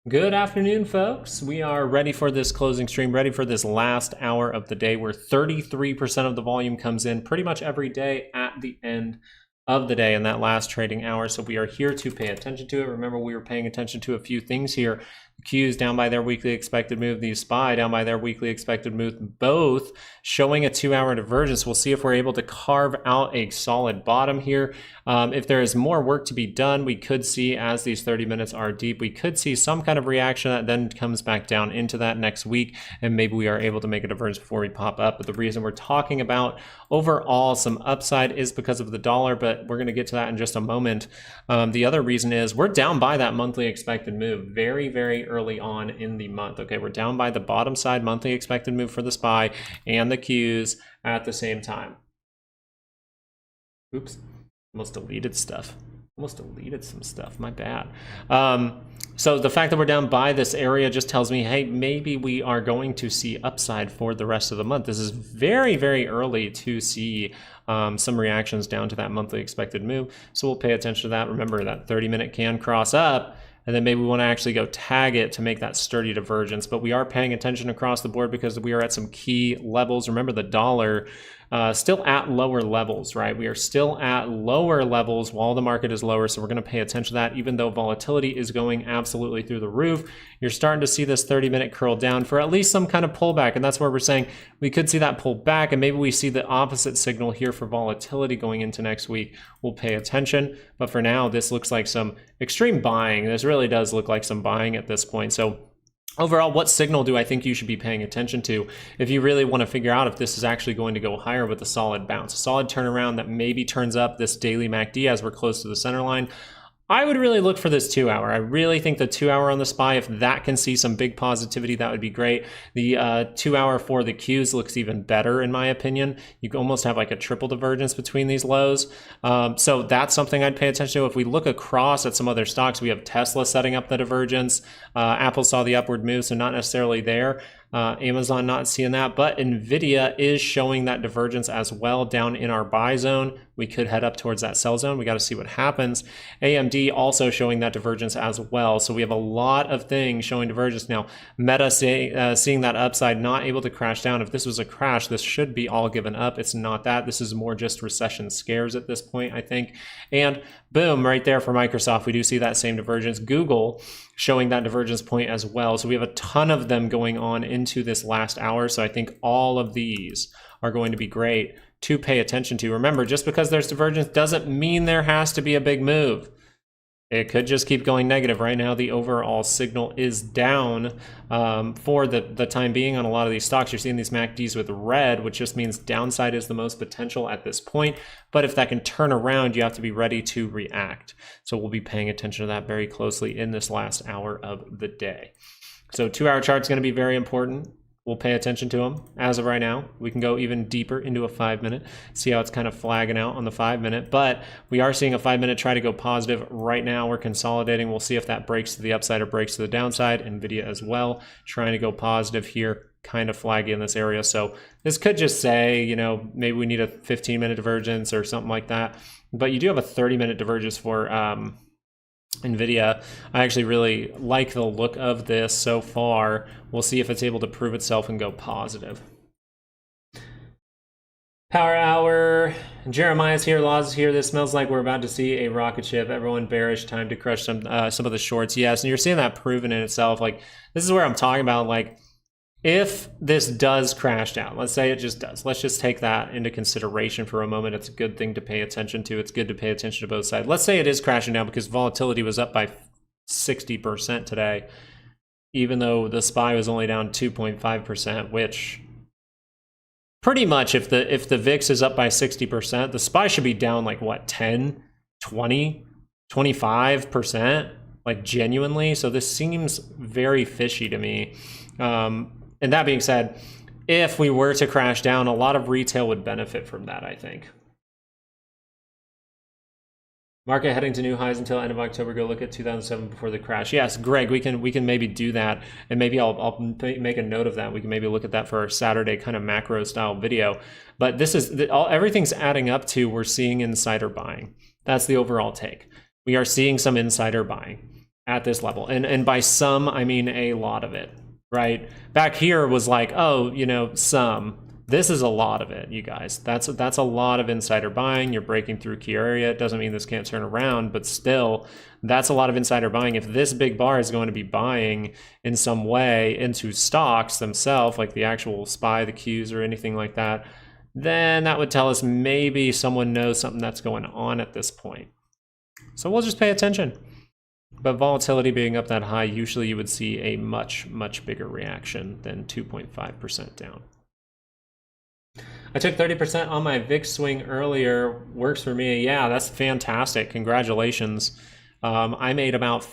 Good afternoon, folks. We are ready for this closing stream, ready for this last hour of the day where 33% of the volume comes in pretty much every day at the end of the day in that last trading hour. So we are here to pay attention to it. Remember, we were paying attention to a few things here. The Qs down by their weekly expected move, the SPY down by their weekly expected move, both showing a 2-hour divergence. We'll see if we're able to carve out a solid bottom here. If there is more work to be done, we could see, as these 30 minutes are deep, we could see some kind of reaction that then comes back down into that next week, and maybe we are able to make a divergence before we pop up. But the reason we're talking about overall some upside is because of the dollar, but we're going to get to that in just a moment. The other reason is we're down by that monthly expected move very, very early on in the month. Okay, we're down by the bottom side monthly expected move for the SPY and the Qs at the same time. Oops, almost deleted stuff. Almost deleted some stuff, my bad. So the fact that we're down by this area just tells me, hey, maybe we are going to see upside for the rest of the month. This is very, very early to see some reactions down to that monthly expected move. So we'll pay attention to that. Remember, that 30-minute can cross up, and then maybe we want to actually go tag it to make that sturdy divergence. But we are paying attention across the board because we are at some key levels. Remember, the dollar still at lower levels, right? We are still at lower levels while the market is lower. So we're going to pay attention to that. Even though volatility is going absolutely through the roof, you're starting to see this 30-minute curl down for at least some kind of pullback. And that's where we're saying we could see that pull back, and maybe we see the opposite signal here for volatility going into next week. We'll pay attention. But for now, this looks like some extreme buying. This really does look like some buying at this point. So overall, what signal do I think you should be paying attention to if you really want to figure out if this is actually going to go higher with a solid bounce, a solid turnaround that maybe turns up this daily MACD as we're close to the center line? I would really look for this 2-hour. I really think the 2-hour on the SPY, if that can see some big positivity, that would be great. The 2-hour for the Qs looks even better, in my opinion. You can almost have like a triple divergence between these lows. So that's something I'd pay attention to. If we look across at some other stocks, we have Tesla setting up the divergence. Apple saw the upward move, so not necessarily there. Amazon not seeing that, but Nvidia is showing that divergence as well down in our buy zone. We could head up towards that sell zone. We got to see what happens. AMD also showing that divergence as well. So we have a lot of things showing divergence now. Meta seeing that upside, not able to crash down. If this was a crash, this should be all given up. It's not that. This is more just recession scares at this point, I think. And boom, right there for Microsoft, we do see that same divergence. Google showing that divergence point as well. So we have a ton of them going on into this last hour. So I think all of these are going to be great to pay attention to. Remember, just because there's divergence doesn't mean there has to be a big move. It could just keep going negative. Right now, the overall signal is down for the time being on a lot of these stocks. You're seeing these MACDs with red, which just means downside is the most potential at this point. But if that can turn around, you have to be ready to react. So we'll be paying attention to that very closely in this last hour of the day. So 2-hour chart is going to be very important. We'll pay attention to them as of right now. We can go even deeper into a 5-minute, see how it's kind of flagging out on the 5-minute, but we are seeing a 5-minute try to go positive right now. We're consolidating. We'll see if that breaks to the upside or breaks to the downside. Nvidia as well, trying to go positive here, kind of flaggy in this area. So this could just say, you know, maybe we need a 15-minute divergence or something like that. But you do have a 30-minute divergence for Nvidia. I actually really like the look of this so far. We'll see if it's able to prove itself and go positive. Power hour. Jeremiah's here. Laws is here. This smells like we're about to see a rocket ship. Everyone bearish. Time to crush some of the shorts. Yes, and you're seeing that proven in itself. Like, this is where I'm talking about, like, if this does crash down, let's say it just does. Let's just take that into consideration for a moment. It's a good thing to pay attention to. It's good to pay attention to both sides. Let's say it is crashing down because volatility was up by 60% today, even though the SPY was only down 2.5%, which pretty much if the VIX is up by 60%, the SPY should be down like what, 10, 20, 25%, like genuinely. So this seems very fishy to me. And that being said, if we were to crash down, a lot of retail would benefit from that, I think. Market heading to new highs until end of October. Go look at 2007 before the crash. Yes, Greg, we can maybe do that, and maybe I'll make a note of that. We can maybe look at that for our Saturday kind of macro style video. But this is everything's adding up to we're seeing insider buying. That's the overall take. We are seeing some insider buying. at this level. And by some, I mean a lot of it, right? Back here was like, oh, you know, some. This is a lot of it, you guys. That's a lot of insider buying. You're breaking through key area. It doesn't mean this can't turn around, but still, that's a lot of insider buying. If this big bar is going to be buying in some way into stocks themselves, like the actual SPY, the Qs, or anything like that, then that would tell us maybe someone knows something that's going on at this point. So we'll just pay attention. But volatility being up that high, usually you would see a much, much bigger reaction than 2.5% down. I took 30% on my VIX swing earlier. Works for me. Yeah, that's fantastic. Congratulations. I made about,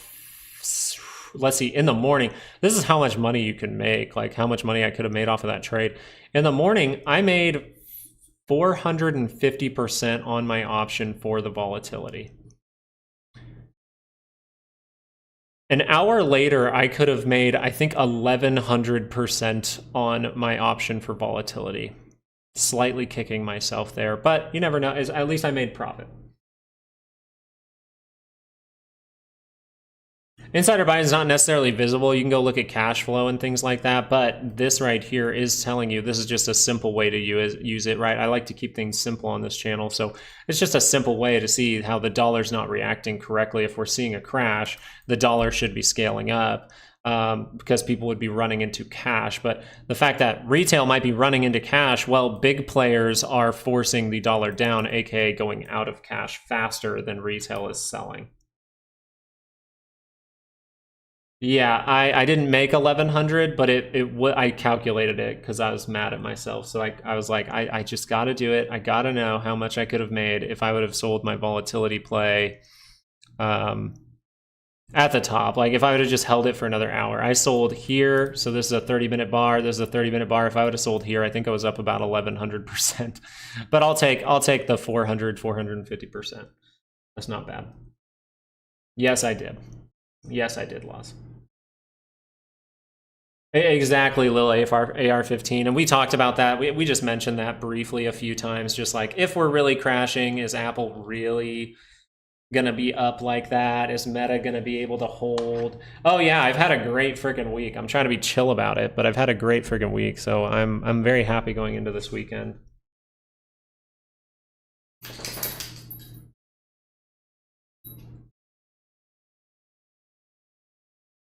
let's see, in the morning. This is how much money you can make, like how much money I could have made off of that trade. In the morning, I made 450% on my option for the volatility. An hour later, I could have made, I think, 1100% on my option for volatility. Slightly kicking myself there, but you never know. At least I made profit. Insider buying is not necessarily visible. You can go look at cash flow and things like that, but this right here is telling you this is just a simple way to use it, right? I like to keep things simple on this channel, so it's just a simple way to see how the dollar's not reacting correctly. If we're seeing a crash, the dollar should be scaling up. Because people would be running into cash. But the fact that retail might be running into cash, well, big players are forcing the dollar down, aka going out of cash faster than retail is selling. Yeah, I didn't make 1100, but I calculated it because I was mad at myself. So I was like, I just got to do it. I got to know how much I could have made if I would have sold my volatility play. At the top, like if I would have just held it for another hour. I sold here, so this is a 30-minute bar, this is a 30-minute bar. If I would have sold here, I think I was up about 1100%. But I'll take the 450%. That's not bad. Yes, I did. Yes, I did, Loss. Exactly, Lil AR15, and we talked about that. We just mentioned that briefly a few times, just like if we're really crashing, is Apple really gonna be up like that? Is Meta gonna be able to hold? Oh yeah, I've had a great freaking week. I'm trying to be chill about it, but I've had a great freaking week, so I'm very happy going into this weekend.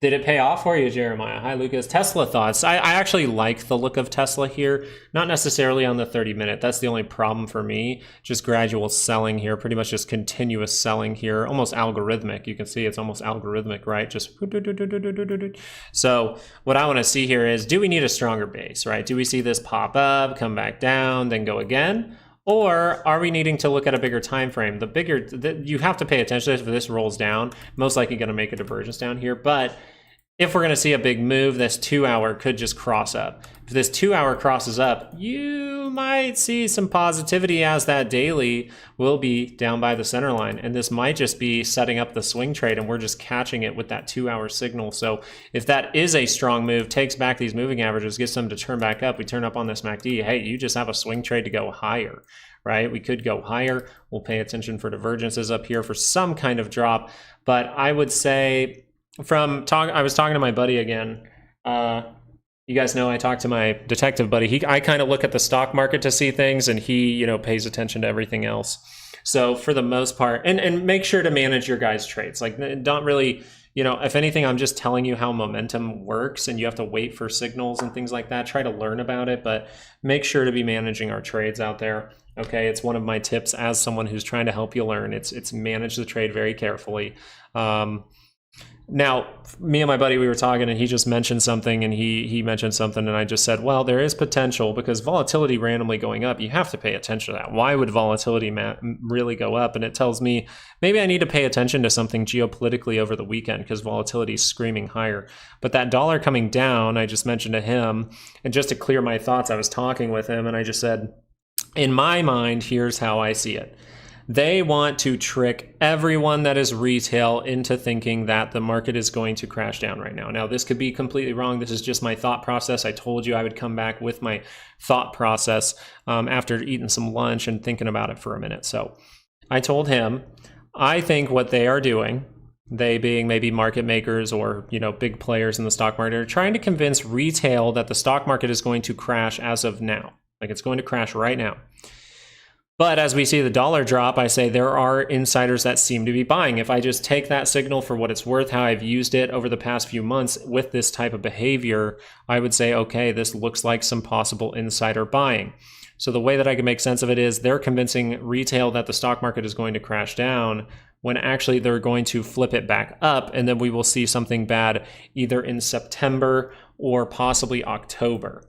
Did it pay off for you, Jeremiah? Hi, Lucas. Tesla thoughts. I actually like the look of Tesla here. Not necessarily on the 30-minute. That's the only problem for me. Just gradual selling here. Pretty much just continuous selling here. Almost algorithmic. You can see it's almost algorithmic, right? Just so what I want to see here is, do we need a stronger base, right? Do we see this pop up, come back down, then go again? Or are we needing to look at a bigger time frame? You have to pay attention to this. If this rolls down, most likely going to make a divergence down here. But if we're going to see a big move, this 2 hour could just cross up. If this 2 hour crosses up, you might see some positivity as that daily will be down by the center line. And this might just be setting up the swing trade, and we're just catching it with that 2 hour signal. So if that is a strong move, takes back these moving averages, gets them to turn back up, we turn up on this MACD, hey, you just have a swing trade to go higher, right? We could go higher. We'll pay attention for divergences up here for some kind of drop. But I would say I was talking to my buddy again. You guys know I talked to my detective buddy. I kind of look at the stock market to see things, and he, pays attention to everything else. So for the most part, and make sure to manage your guys' trades. Like, don't really, if anything, I'm just telling you how momentum works, and you have to wait for signals and things like that. Try to learn about it, but make sure to be managing our trades out there. Okay, it's one of my tips as someone who's trying to help you learn. It's manage the trade very carefully. Now, me and my buddy, we were talking, and he just mentioned something, and he mentioned something, and I just said, well, there is potential, because volatility randomly going up, you have to pay attention to that. Why would volatility really go up? And it tells me maybe I need to pay attention to something geopolitically over the weekend, because volatility is screaming higher. But that dollar coming down, I just mentioned to him, and just to clear my thoughts, I was talking with him, and I just said, in my mind, here's how I see it. They want to trick everyone that is retail into thinking that the market is going to crash down right now. Now, this could be completely wrong. This is just my thought process. I told you I would come back with my thought process after eating some lunch and thinking about it for a minute. So I told him, I think what they are doing They being maybe market makers or, you know, big players in the stock market, are trying to convince retail that the stock market is going to crash as of now. Like it's going to crash right now. But as we see the dollar drop, I say there are insiders that seem to be buying. If I just take that signal for what it's worth, how I've used it over the past few months with this type of behavior, I would say, okay, this looks like some possible insider buying. So the way that I can make sense of it is they're convincing retail that the stock market is going to crash down when actually they're going to flip it back up, and then we will see something bad either in September or possibly October.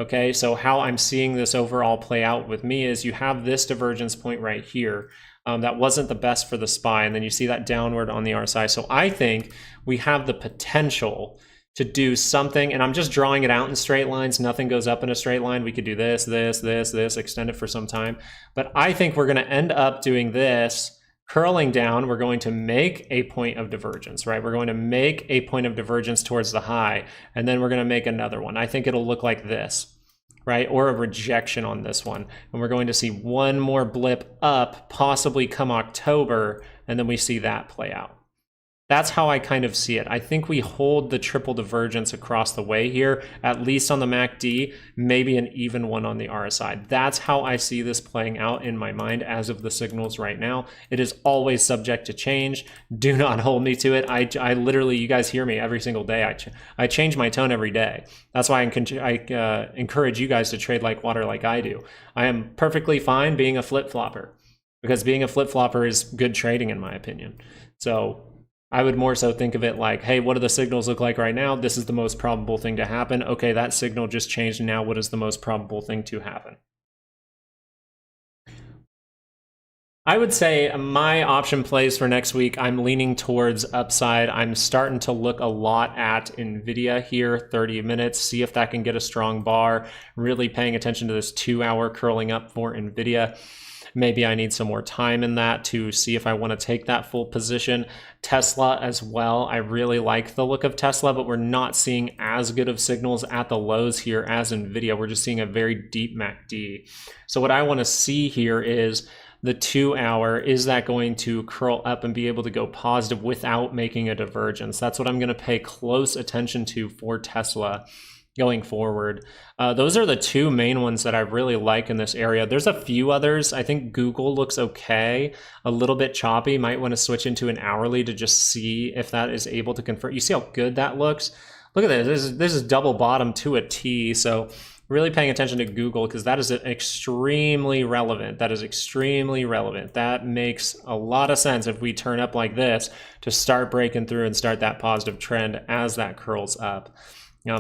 Okay, so how I'm seeing this overall play out with me is you have this divergence point right here. That wasn't the best for the SPY, and then you see that downward on the RSI. So I think we have the potential to do something, and I'm just drawing it out in straight lines. Nothing goes up in a straight line. We could do this, this, this, this, extend it for some time. But I think we're gonna end up doing this, curling down. We're going to make a point of divergence, right? We're going to make a point of divergence towards the high, and then we're going to make another one. I think it'll look like this, right? Or a rejection on this one. And we're going to see one more blip up, possibly come October, and then we see that play out. That's how I kind of see it. I think we hold the triple divergence across the way here, at least on the MACD, maybe an even one on the RSI. That's how I see this playing out in my mind as of the signals right now. It is always subject to change. Do not hold me to it. I literally, you guys hear me every single day. I change my tone every day. That's why I encourage you guys to trade like water like I do. I am perfectly fine being a flip-flopper, because being a flip-flopper is good trading in my opinion. So I would more so think of it like, hey, what do the signals look like right now? This is the most probable thing to happen. Okay, that signal just changed. Now what is the most probable thing to happen? I would say my option plays for next week, I'm leaning towards upside. I'm starting to look a lot at NVIDIA here, 30 minutes, see if that can get a strong bar. Really paying attention to this 2-hour curling up for NVIDIA. Maybe I need some more time in that to see if I want to take that full position. Tesla as well. I really like the look of Tesla, but we're not seeing as good of signals at the lows here as NVIDIA. We're just seeing a very deep MACD. So what I want to see here is the 2-hour, is that going to curl up and be able to go positive without making a divergence? That's what I'm going to pay close attention to for Tesla going forward. Those are the two main ones that I really like in this area. There's a few others. I think Google looks okay, a little bit choppy. Might want to switch into an hourly to just see if that is able to confirm. You see how good that looks? Look at this. This is double bottom to a T. So really paying attention to Google, because that is extremely relevant. That is extremely relevant. That makes a lot of sense if we turn up like this to start breaking through and start that positive trend as that curls up.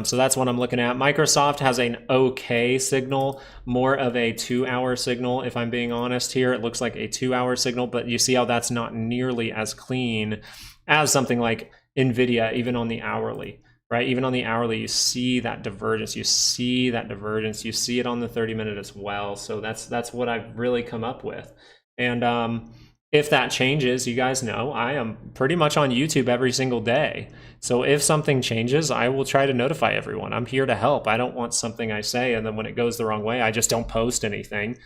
So that's what I'm looking at. Microsoft has an okay signal, more of a 2-hour signal, if I'm being honest here. It looks like a 2-hour signal, but you see how that's not nearly as clean as something like NVIDIA, even on the hourly, right? Even on the hourly, you see that divergence. You see that divergence. You see it on the 30-minute as well. So that's what I've really come up with. And if that changes, you guys know I am pretty much on YouTube every single day. So if something changes, I will try to notify everyone. I'm here to help. I don't want something I say, and then when it goes the wrong way, I just don't post anything.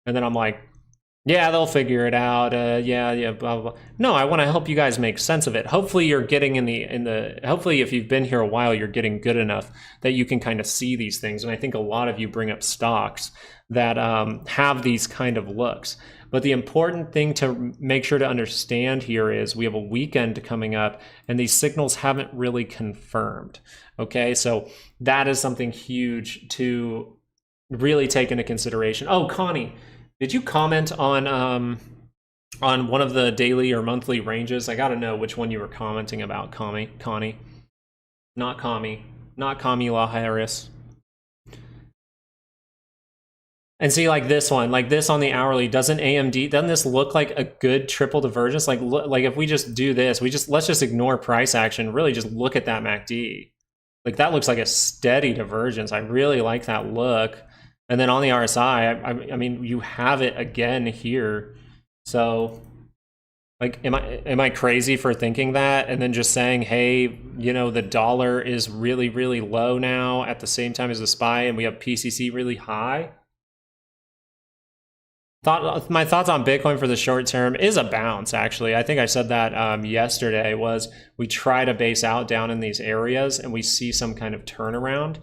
And then I'm like, yeah, they'll figure it out. Yeah, blah, blah, blah. No, I want to help you guys make sense of it. Hopefully you're getting hopefully if you've been here a while, you're getting good enough that you can kind of see these things. And I think a lot of you bring up stocks that have these kind of looks. But the important thing to make sure to understand here is we have a weekend coming up and these signals haven't really confirmed. Okay, so that is something huge to really take into consideration. Oh, Connie, did you comment on one of the daily or monthly ranges? I got to know which one you were commenting about, Connie. Not Kamala Harris. And see, like this one, like this on the hourly, doesn't this look like a good triple divergence? Like if we just do this, let's just ignore price action, really just look at that MACD. Like that looks like a steady divergence. I really like that look. And then on the RSI, I mean, you have it again here. So like, am I crazy for thinking that? And then just saying, hey, you know, the dollar is really, really low now at the same time as the SPY, and we have PCC really high? My thoughts on Bitcoin for the short term is a bounce, actually. I think I said that yesterday, was we try to base out down in these areas and we see some kind of turnaround.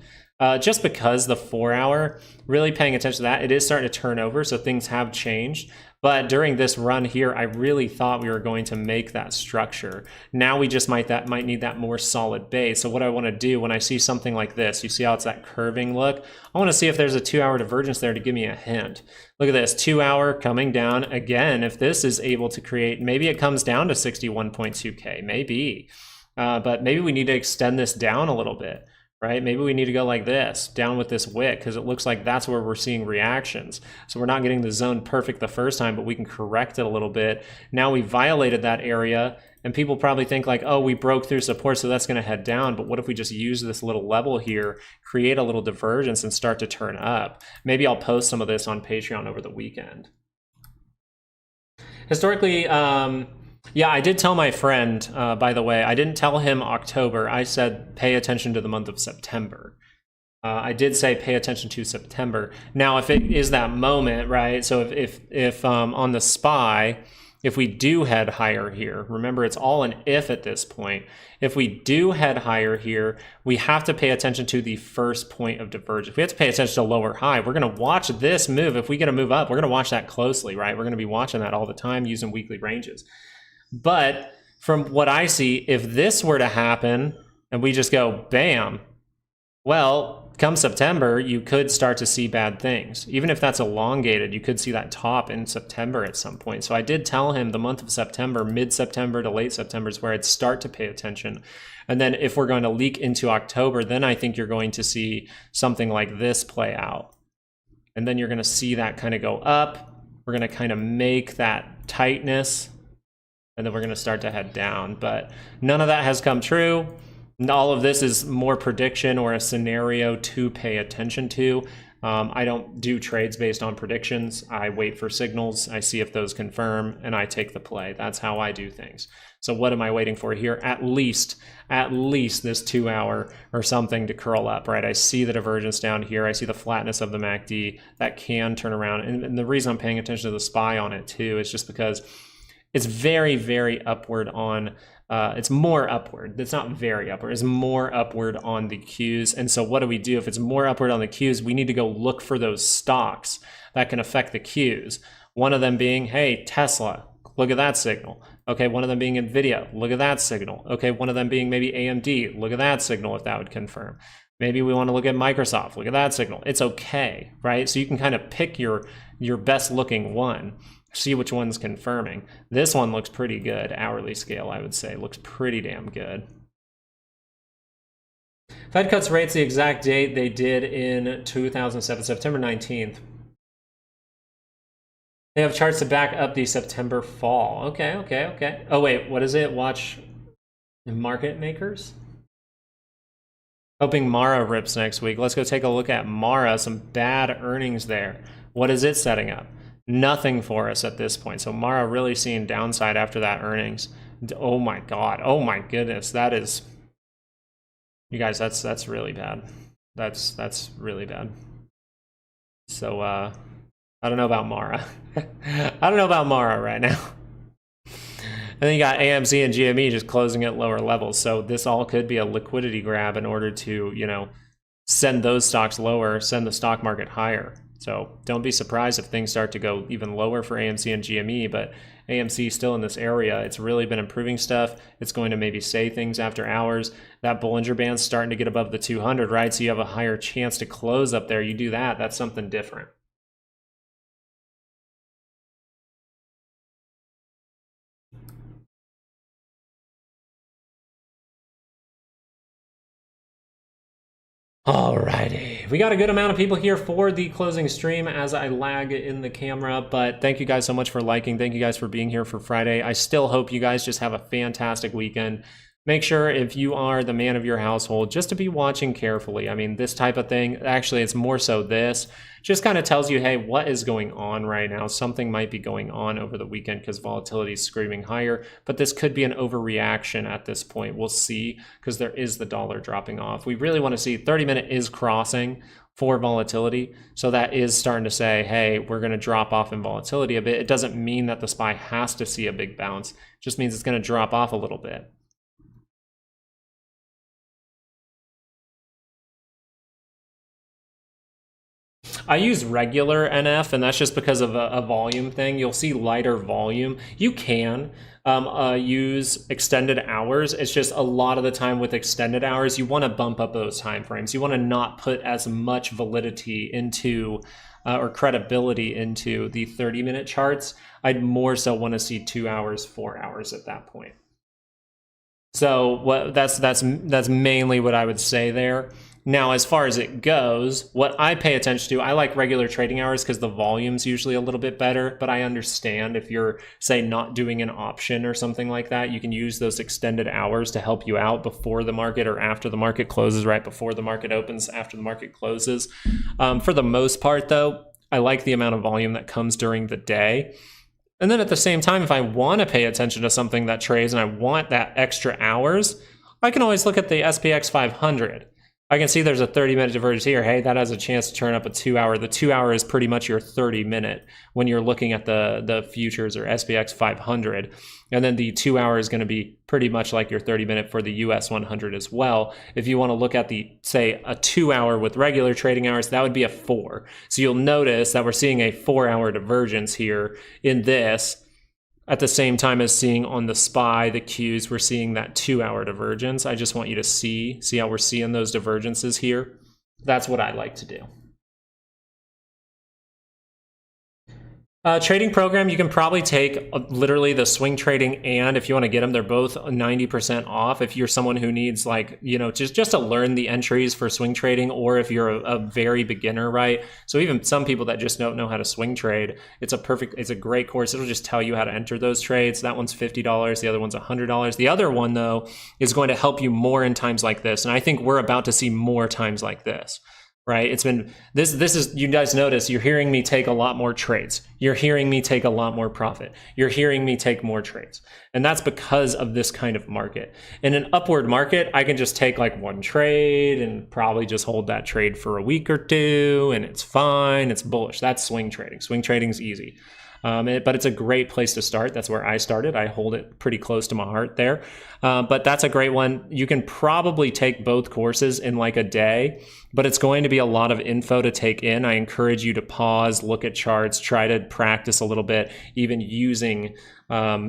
Just because the 4 hour, really paying attention to that, it is starting to turn over, so things have changed. But during this run here, I really thought we were going to make that structure. Now we just might need that more solid base. So what I want to do when I see something like this, you see how it's that curving look? I want to see if there's a 2 hour divergence there to give me a hint. Look at this, 2 hour coming down. Again, if this is able to create, maybe it comes down to 61.2K, maybe. But maybe we need to extend this down a little bit. Right? Maybe we need to go like this, down with this wick, because it looks like that's where we're seeing reactions. So we're not getting the zone perfect the first time, but we can correct it a little bit. Now we violated that area, and people probably think like, oh, we broke through support, so that's going to head down. But what if we just use this little level here, create a little divergence, and start to turn up? Maybe I'll post some of this on Patreon over the weekend. Historically, yeah, I did tell my friend, by the way, I didn't tell him October. I said pay attention to the month of September. I did say pay attention to September. Now, if it is that moment, right? So if on the SPY, if we do head higher here, remember it's all an if at this point. If we do head higher here, we have to pay attention to the first point of divergence. We have to pay attention to lower high. We're going to watch this move. If we get a move up, we're going to watch that closely, right? We're going to be watching that all the time using weekly ranges. But from what I see, if this were to happen and we just go bam, well, come September, you could start to see bad things. Even if that's elongated, you could see that top in September at some point. So I did tell him the month of September, mid-September to late September is where I'd start to pay attention. And then if we're going to leak into October, then I think you're going to see something like this play out. And then you're going to see that kind of go up. We're going to kind of make that tightness. And then we're going to start to head down. But none of that has come true. All of this is more prediction or a scenario to pay attention to. I don't do trades based on predictions. I wait for signals. I see if those confirm, and I take the play. That's how I do things. So what am I waiting for here? At least this 2 hour or something to curl up, right? I see the divergence down here. I see the flatness of the MACD. That can turn around. And the reason I'm paying attention to the SPY on it too is just because it's very, very upward on, it's more upward. It's not very upward. It's more upward on the Qs. And so what do we do? If it's more upward on the Qs, we need to go look for those stocks that can affect the Qs. One of them being, hey, Tesla, look at that signal. Okay, one of them being NVIDIA, look at that signal. Okay, one of them being maybe AMD, look at that signal if that would confirm. Maybe we want to look at Microsoft, look at that signal. It's okay, right? So you can kind of pick your best looking one. See which one's confirming. This one looks pretty good. Hourly scale, I would say, looks pretty damn good. Fed cuts rates the exact date they did in 2007, September 19th. They have charts to back up the September fall. Okay. Oh wait, what is it? Watch market makers? Hoping Mara rips next week. Let's go take a look at Mara. Some bad earnings there. What is it setting up? Nothing for us at this point. So Mara really seeing downside after that earnings. Oh my God. Oh my goodness. That is, you guys, that's really bad. That's really bad. So I don't know about Mara. I don't know about Mara right now. And then you got AMC and GME just closing at lower levels. So this all could be a liquidity grab in order to, you know, send those stocks lower, send the stock market higher. So don't be surprised if things start to go even lower for AMC and GME, but AMC still in this area. It's really been improving stuff. It's going to maybe say things after hours. That Bollinger Band's starting to get above the 200, right? So you have a higher chance to close up there. You do that, that's something different. Alrighty, we got a good amount of people here for the closing stream as I lag in the camera, but thank you guys so much for liking. Thank you guys for being here for Friday. I still hope you guys just have a fantastic weekend. Make sure if you are the man of your household, just to be watching carefully. I mean, this type of thing, actually, it's more so this, just kind of tells you, hey, what is going on right now? Something might be going on over the weekend because volatility is screaming higher, but this could be an overreaction at this point. We'll see, because there is the dollar dropping off. We really want to see 30-minute is crossing. for volatility. So that is starting to say, hey, we're going to drop off in volatility a bit. It doesn't mean that the SPY has to see a big bounce. It just means it's going to drop off a little bit. I use regular NF, and that's just because of a volume thing. You'll see lighter volume. You can use extended hours. It's just a lot of the time with extended hours, you want to bump up those time frames. You want to not put as much validity into or credibility into the 30-minute charts. I'd more so want to see 2 hours, 4 hours at that point. So that's mainly what I would say there. Now, as far as it goes, what I pay attention to, I like regular trading hours because the volume's usually a little bit better, but I understand if you're, say, not doing an option or something like that, you can use those extended hours to help you out before the market or after the market closes, right before the market opens, after the market closes. For the most part, though, I like the amount of volume that comes during the day. And then at the same time, if I want to pay attention to something that trades and I want that extra hours, I can always look at the SPX 500. I can see there's a 30-minute divergence here. Hey, that has a chance to turn up a 2 hour. The 2 hour is pretty much your 30-minute when you're looking at the futures or SPX 500. And then the 2 hour is going to be pretty much like your 30-minute for the US 100 as well. If you want to look at the, say, a 2 hour with regular trading hours, that would be a 4. So you'll notice that we're seeing a 4 hour divergence here in this. At the same time as seeing on the SPY, the Qs, we're seeing that 2 hour divergence. I just want you to see how we're seeing those divergences here. That's what I like to do. Trading program, you can probably take literally the swing trading, and if you want to get them, they're both 90% off. If you're someone who needs, like, you know, just to learn the entries for swing trading, or if you're a very beginner, right? So even some people that just don't know how to swing trade, it's a great course. It'll just tell you how to enter those trades. That one's $50. The other one's $100. The other one, though, is going to help you more in times like this. And I think we're about to see more times like this. Right? It's been, this is, you guys notice, you're hearing me take a lot more trades. You're hearing me take a lot more profit. You're hearing me take more trades. And that's because of this kind of market. In an upward market, I can just take like one trade and probably just hold that trade for a week or two, and it's fine. It's bullish. That's swing trading. Swing trading's easy. But it's a great place to start. That's where I started. I hold it pretty close to my heart there. But that's a great one. You can probably take both courses in like a day, but it's going to be a lot of info to take in. I encourage you to pause, look at charts, try to practice a little bit, even using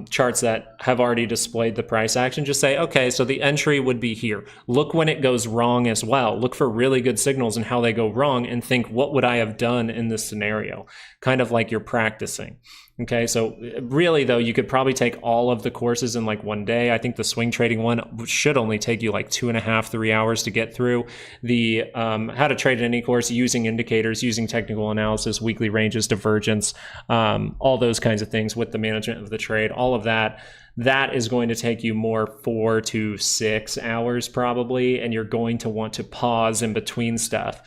charts that have already displayed the price action. Just say, okay, so the entry would be here. Look when it goes wrong as well. Look for really good signals and how they go wrong, and think, what would I have done in this scenario? Kind of like you're practicing. Okay, so really though, you could probably take all of the courses in like one day. I think the swing trading one should only take you like 2.5, 3 hours to get through. The how to trade in any course, using indicators, using technical analysis, weekly ranges, divergence, all those kinds of things with the management of the trade, all of that. That is going to take you more 4 to 6 hours probably, and you're going to want to pause in between stuff.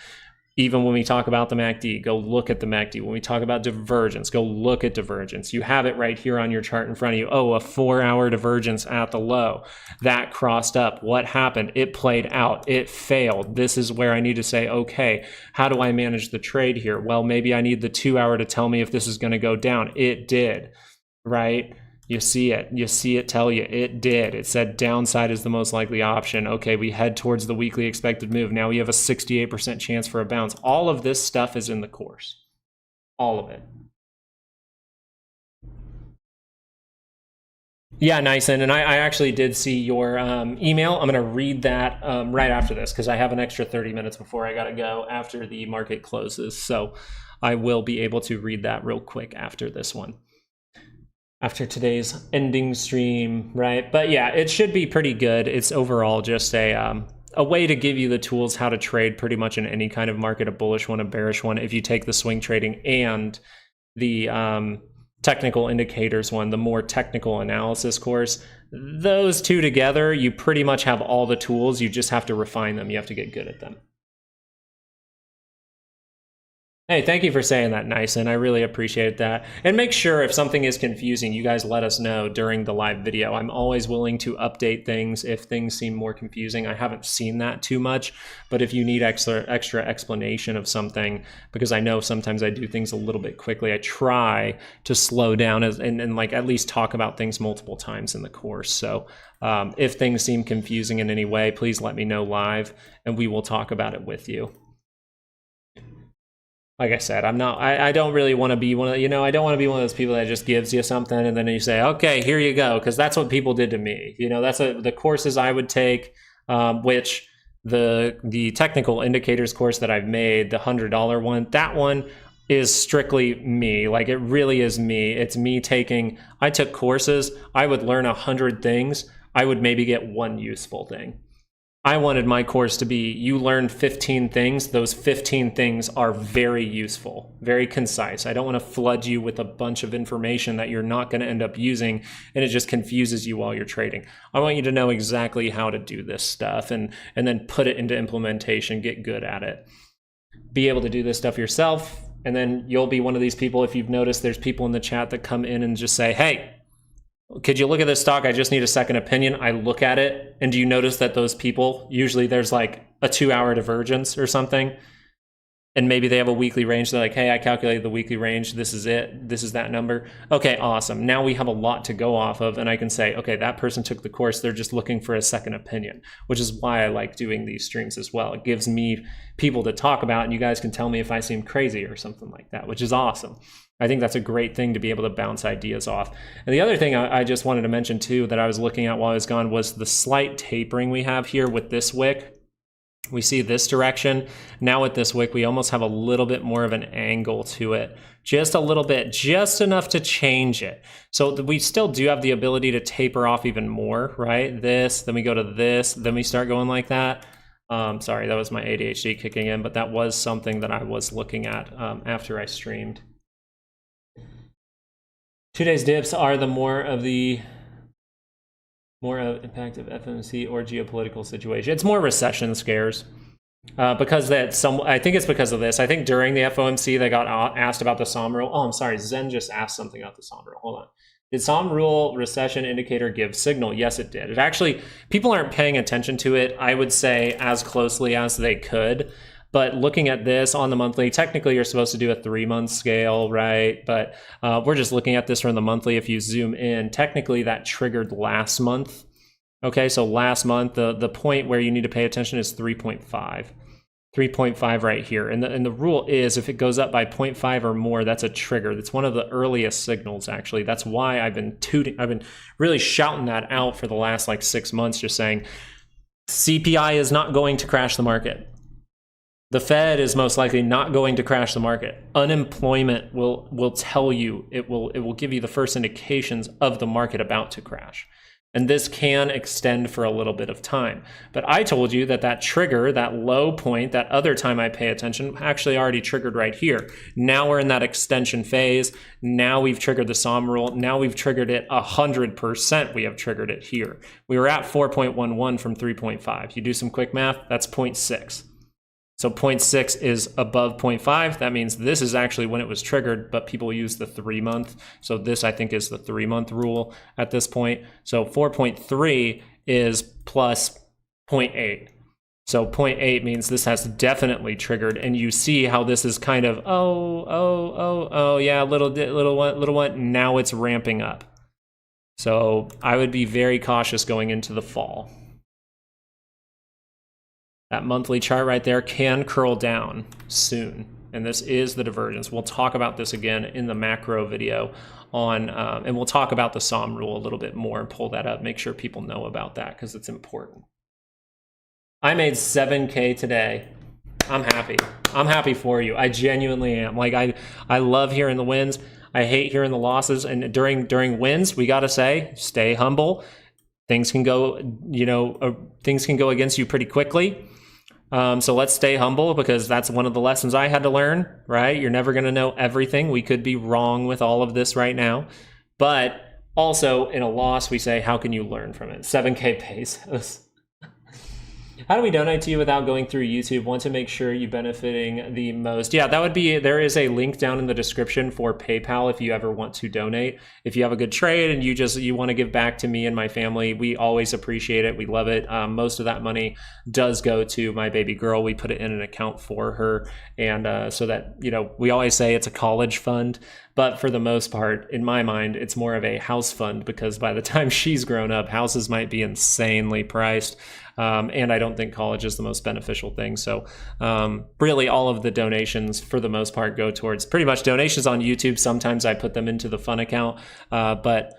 Even when we talk about the MACD, go look at the MACD. When we talk about divergence, go look at divergence. You have it right here on your chart in front of you. Oh, a 4-hour divergence at the low. That crossed up. What happened? It played out. It failed. This is where I need to say, okay, how do I manage the trade here? Well, maybe I need the 2-hour to tell me if this is going to go down. It did, right? You see it tell you it did. It said downside is the most likely option. Okay, we head towards the weekly expected move. Now we have a 68% chance for a bounce. All of this stuff is in the course. All of it. Yeah, nice. And I actually did see your email. I'm going to read that right after this because I have an extra 30 minutes before I got to go after the market closes. So I will be able to read that real quick after this one. After today's ending stream, right? But yeah, it should be pretty good. It's overall just a way to give you the tools how to trade pretty much in any kind of market, a bullish one, a bearish one. If you take the swing trading and the technical indicators one, the more technical analysis course, those two together, you pretty much have all the tools. You just have to refine them. You have to get good at them. Hey, thank you for saying that, Nyson. I really appreciate that. And make sure if something is confusing, you guys let us know during the live video. I'm always willing to update things if things seem more confusing. I haven't seen that too much, but if you need extra explanation of something, because I know sometimes I do things a little bit quickly, I try to slow down and like at least talk about things multiple times in the course. So if things seem confusing in any way, please let me know live and we will talk about it with you. Like I said, I don't really want to be one of, I don't want to be one of those people that just gives you something and then you say, okay, here you go. Because that's what people did to me. That's the courses I would take, which the technical indicators course that I've made, the $100 one, that one is strictly me. Like it really is me. It's me I took courses, I would learn 100 things. I would maybe get one useful thing. I wanted my course to be, you learn 15 things. Those 15 things are very useful, very concise. I don't want to flood you with a bunch of information that you're not going to end up using and it just confuses you while you're trading. I want you to know exactly how to do this stuff and then put it into implementation, get good at it. Be able to do this stuff yourself. And then you'll be one of these people, if you've noticed, there's people in the chat that come in and just say, hey, could you look at this stock? I just need a second opinion. I look at it, and do you notice that those people, usually there's like a 2-hour divergence or something, and maybe they have a weekly range. They're like, hey, I calculated the weekly range. This is it. This is that number. Okay, awesome. Now we have a lot to go off of, and I can say, okay, that person took the course. They're just looking for a second opinion, which is why I like doing these streams as well. It gives me people to talk about, and you guys can tell me if I seem crazy or something like that, which is awesome. I think that's a great thing to be able to bounce ideas off. And the other thing I just wanted to mention too that I was looking at while I was gone was the slight tapering we have here with this wick. We see this direction. Now with this wick, we almost have a little bit more of an angle to it. Just a little bit, just enough to change it. So we still do have the ability to taper off even more, right? This, then we go to this, then we start going like that. Sorry, that was my ADHD kicking in, but that was something that I was looking at after I streamed. 2 days dips are the more of impact of FOMC or geopolitical situation. It's more recession scares because I think it's because of this. I think during the FOMC they got asked about the SOM rule. Oh, I'm sorry, Zen just asked something about the SOM rule. Hold on. Did SOM rule recession indicator give signal? Yes, it did. It actually, people aren't paying attention to it, I would say, as closely as they could. But looking at this on the monthly, technically you're supposed to do a 3-month scale, right? But we're just looking at this from the monthly. If you zoom in, technically that triggered last month. Okay, so last month, the point where you need to pay attention is 3.5. 3.5 right here. And the rule is if it goes up by 0.5 or more, that's a trigger. That's one of the earliest signals, actually. That's why I've been really shouting that out for the last like 6 months, just saying CPI is not going to crash the market. The Fed is most likely not going to crash the market. Unemployment will tell you, it will give you the first indications of the market about to crash. And this can extend for a little bit of time. But I told you that trigger, that low point, that other time I pay attention, actually already triggered right here. Now we're in that extension phase. Now we've triggered the SOM rule. Now we've triggered it 100%. We have triggered it here. We were at 4.11 from 3.5. You do some quick math, that's 0.6. So 0.6 is above 0.5. That means this is actually when it was triggered, but people use the 3-month. So this, I think, is the 3-month rule at this point. So 4.3 is plus 0.8. So 0.8 means this has definitely triggered. And you see how this is kind of, yeah, little one. Now it's ramping up. So I would be very cautious going into the fall. That monthly chart right there can curl down soon, and this is the divergence. We'll talk about this again in the macro video and we'll talk about the SOM rule a little bit more and pull that up, make sure people know about that because it's important. I made 7K today. I'm happy. I'm happy for you. I genuinely am. Like I love hearing the wins. I hate hearing the losses, and during wins, we got to say, stay humble. Things can go, things can go against you pretty quickly. So let's stay humble because that's one of the lessons I had to learn, right? You're never going to know everything. We could be wrong with all of this right now. But also in a loss, we say, how can you learn from it? 7K pesos. How do we donate to you without going through YouTube? Want to make sure you're benefiting the most. Yeah, that would be, there is a link down in the description for PayPal if you ever want to donate. If you have a good trade and you want to give back to me and my family, we always appreciate it. We love it. Most of that money does go to my baby girl. We put it in an account for her. And so that, you know, we always say it's a college fund, but for the most part, in my mind, it's more of a house fund, because by the time she's grown up, houses might be insanely priced. And I don't think college is the most beneficial thing. So really all of the donations for the most part go towards pretty much donations on YouTube. Sometimes I put them into the fun account, but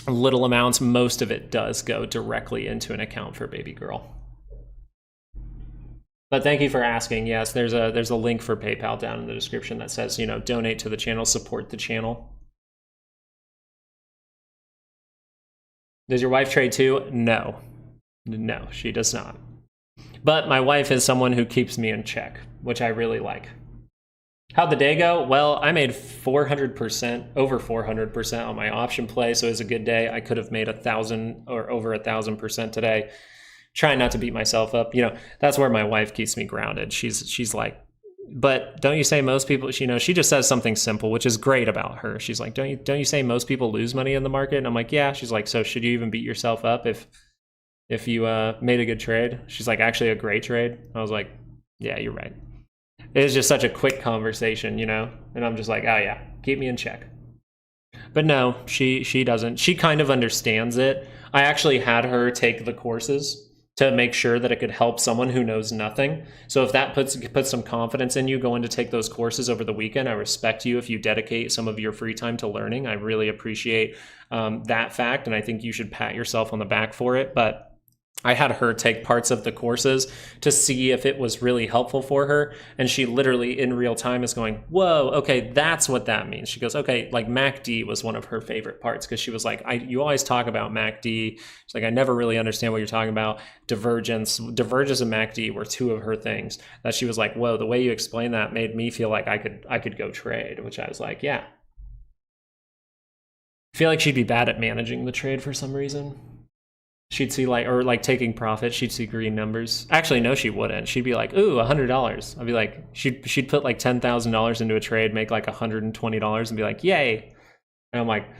little amounts, most of it does go directly into an account for baby girl. But thank you for asking. Yes, there's a link for PayPal down in the description that says, you know, donate to the channel, support the channel. Does your wife trade too? No, she does not. But my wife is someone who keeps me in check, which I really like. How'd the day go? Well, I made 400%, over 400% on my option play, so it was a good day. I could have made 1,000 or over 1,000% today. Trying not to beat myself up. You know, that's where my wife keeps me grounded. She's like, but don't you say most people, you know, she just says something simple, which is great about her. She's like, don't you say most people lose money in the market? And I'm like, yeah. She's like, so should you even beat yourself up if you made a good trade? She's like, actually a great trade. I was like, yeah, you're right. It was just such a quick conversation, you know? And I'm just like, oh yeah, keep me in check. But no, she doesn't. She kind of understands it. I actually had her take the courses to make sure that it could help someone who knows nothing. So if that puts some confidence in you going to take those courses over the weekend, I respect you if you dedicate some of your free time to learning. I really appreciate that fact, and I think you should pat yourself on the back for it. But I had her take parts of the courses to see if it was really helpful for her. And she literally in real time is going, whoa, okay, that's what that means. She goes, okay, like MACD was one of her favorite parts, because she was like, you always talk about MACD. She's like, I never really understand what you're talking about. Divergence and MACD were two of her things that she was like, whoa, the way you explain that made me feel like I could go trade, which I was like, yeah. I feel like she'd be bad at managing the trade for some reason. She'd see like taking profit, she'd see green numbers. Actually, no, she wouldn't. She'd be like, ooh, $100. I'd be like, she'd put like $10,000 into a trade, make like $120 and be like, yay. And I'm like,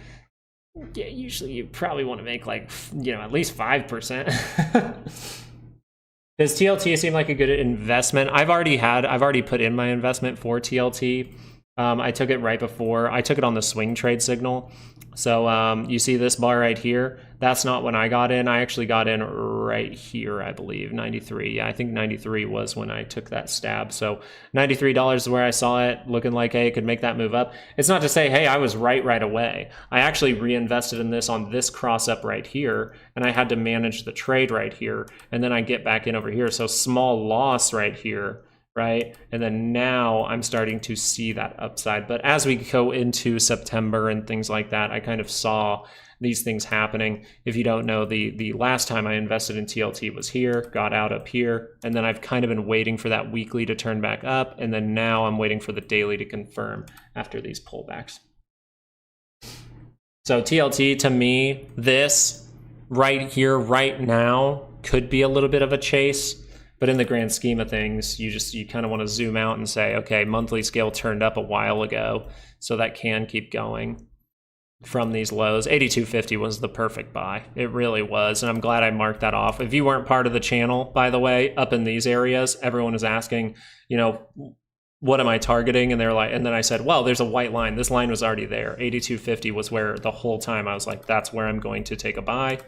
yeah, usually you probably want to make like, you know, at least 5%. Does TLT seem like a good investment? I've already put in my investment for TLT. I took it right before. I took it on the swing trade signal. So you see this bar right here? That's not when I got in. I actually got in right here, I believe, 93. Yeah, I think 93 was when I took that stab. So $93 is where I saw it, looking like, hey, it could make that move up. It's not to say, hey, I was right away. I actually reinvested in this on this cross up right here, and I had to manage the trade right here, and then I get back in over here. So small loss right here. Right? And then now I'm starting to see that upside. But as we go into September and things like that, I kind of saw these things happening. If you don't know, the last time I invested in TLT was here, got out up here, and then I've kind of been waiting for that weekly to turn back up, and then now I'm waiting for the daily to confirm after these pullbacks. So TLT, to me, this right here, right now, could be a little bit of a chase. But in the grand scheme of things, you kind of want to zoom out and say, okay, monthly scale turned up a while ago, so that can keep going from these lows. 82.50 was the perfect buy. It really was, and I'm glad I marked that off. If you weren't part of the channel, by the way, up in these areas, everyone is asking, you know, what am I targeting? And they're like, and then I said, well, there's a white line. This line was already there. 82.50 was where the whole time I was like, that's where I'm going to take a buy.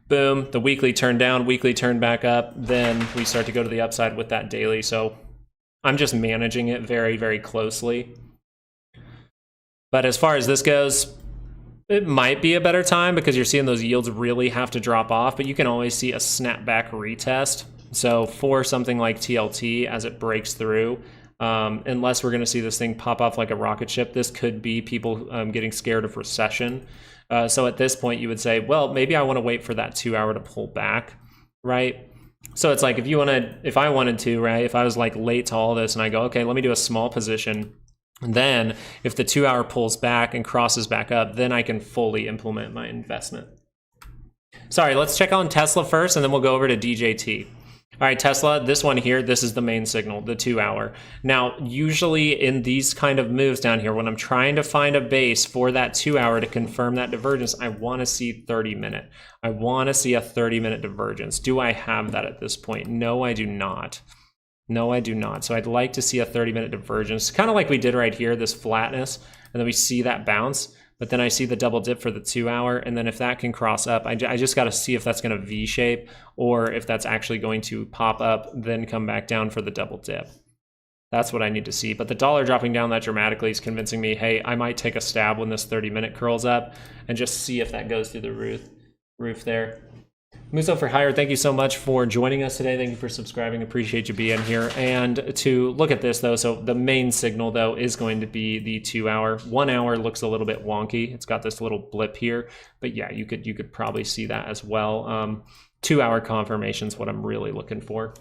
Boom, the weekly turned down, weekly turned back up, then we start to go to the upside with that daily. So I'm just managing it very, very closely. But as far as this goes, it might be a better time because you're seeing those yields really have to drop off, but you can always see a snapback retest. So for something like TLT, as it breaks through, unless we're going to see this thing pop off like a rocket ship, this could be people getting scared of recession. So at this point, you would say, well, maybe I want to wait for that 2 hour to pull back, right? So it's like if I wanted to, right? If I was like late to all this and I go, okay, let me do a small position. And then if the 2 hour pulls back and crosses back up, then I can fully implement my investment. Sorry, let's check on Tesla first, and then we'll go over to DJT. All right, Tesla, this one here, this is the main signal, the 2 hour. Now, usually in these kind of moves down here, when I'm trying to find a base for that 2 hour to confirm that divergence, I want to see 30-minute. I want to see a 30-minute divergence. Do I have that at this point? No, I do not. No, I do not. So I'd like to see a 30-minute divergence, kind of like we did right here, this flatness, and then we see that bounce. But then I see the double dip for the 2 hour, and then if that can cross up, I just got to see if that's going to V-shape or if that's actually going to pop up, then come back down for the double dip. That's what I need to see. But the dollar dropping down that dramatically is convincing me, hey, I might take a stab when this 30-minute curls up and just see if that goes through the roof there. Muso for Hire, thank you so much for joining us today. Thank you for subscribing. Appreciate you being here. And to look at this, though, so the main signal, though, is going to be the 2 hour. 1 hour looks a little bit wonky. It's got this little blip here. But yeah, you could probably see that as well. 2 hour confirmation is what I'm really looking for.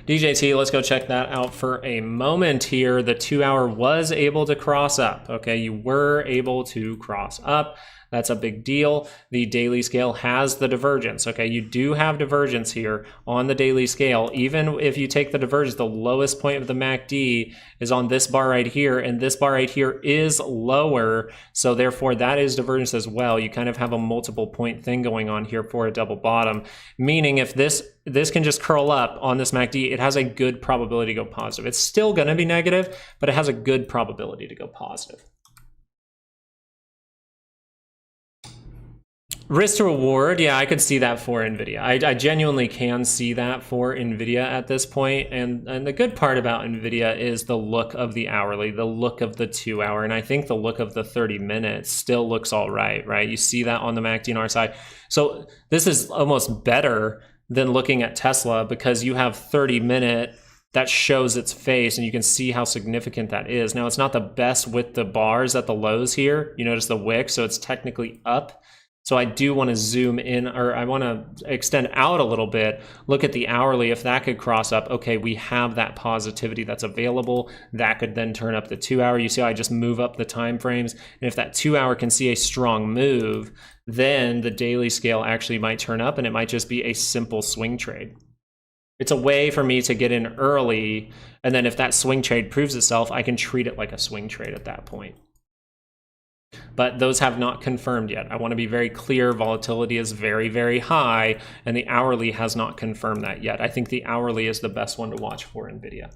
DJT, let's go check that out for a moment here. The 2 hour was able to cross up. Okay, you were able to cross up. That's a big deal. The daily scale has the divergence. Okay, you do have divergence here on the daily scale. Even if you take the divergence, the lowest point of the MACD is on this bar right here, and this bar right here is lower. So therefore, that is divergence as well. You kind of have a multiple point thing going on here for a double bottom, meaning if this can just curl up on this MACD, it has a good probability to go positive. It's still going to be negative, but it has a good probability to go positive. Risk to reward, yeah, I could see that for NVIDIA. I genuinely can see that for NVIDIA at this point. And the good part about NVIDIA is the look of the hourly, the look of the 2 hour. And I think the look of the 30 minutes still looks all right, right? You see that on the MACD and RSI. So this is almost better than looking at Tesla because you have 30-minute that shows its face and you can see how significant that is. Now, it's not the best with the bars at the lows here. You notice the wick, so it's technically up. So I do want to zoom in, or I want to extend out a little bit, look at the hourly. If that could cross up, okay, we have that positivity that's available. That could then turn up the 2 hour. You see how I just move up the time frames? And if that 2 hour can see a strong move, then the daily scale actually might turn up and it might just be a simple swing trade. It's a way for me to get in early, and then if that swing trade proves itself, I can treat it like a swing trade at that point. But those have not confirmed yet. I want to be very clear. Volatility is very, very high, and the hourly has not confirmed that yet. I think the hourly is the best one to watch for NVIDIA.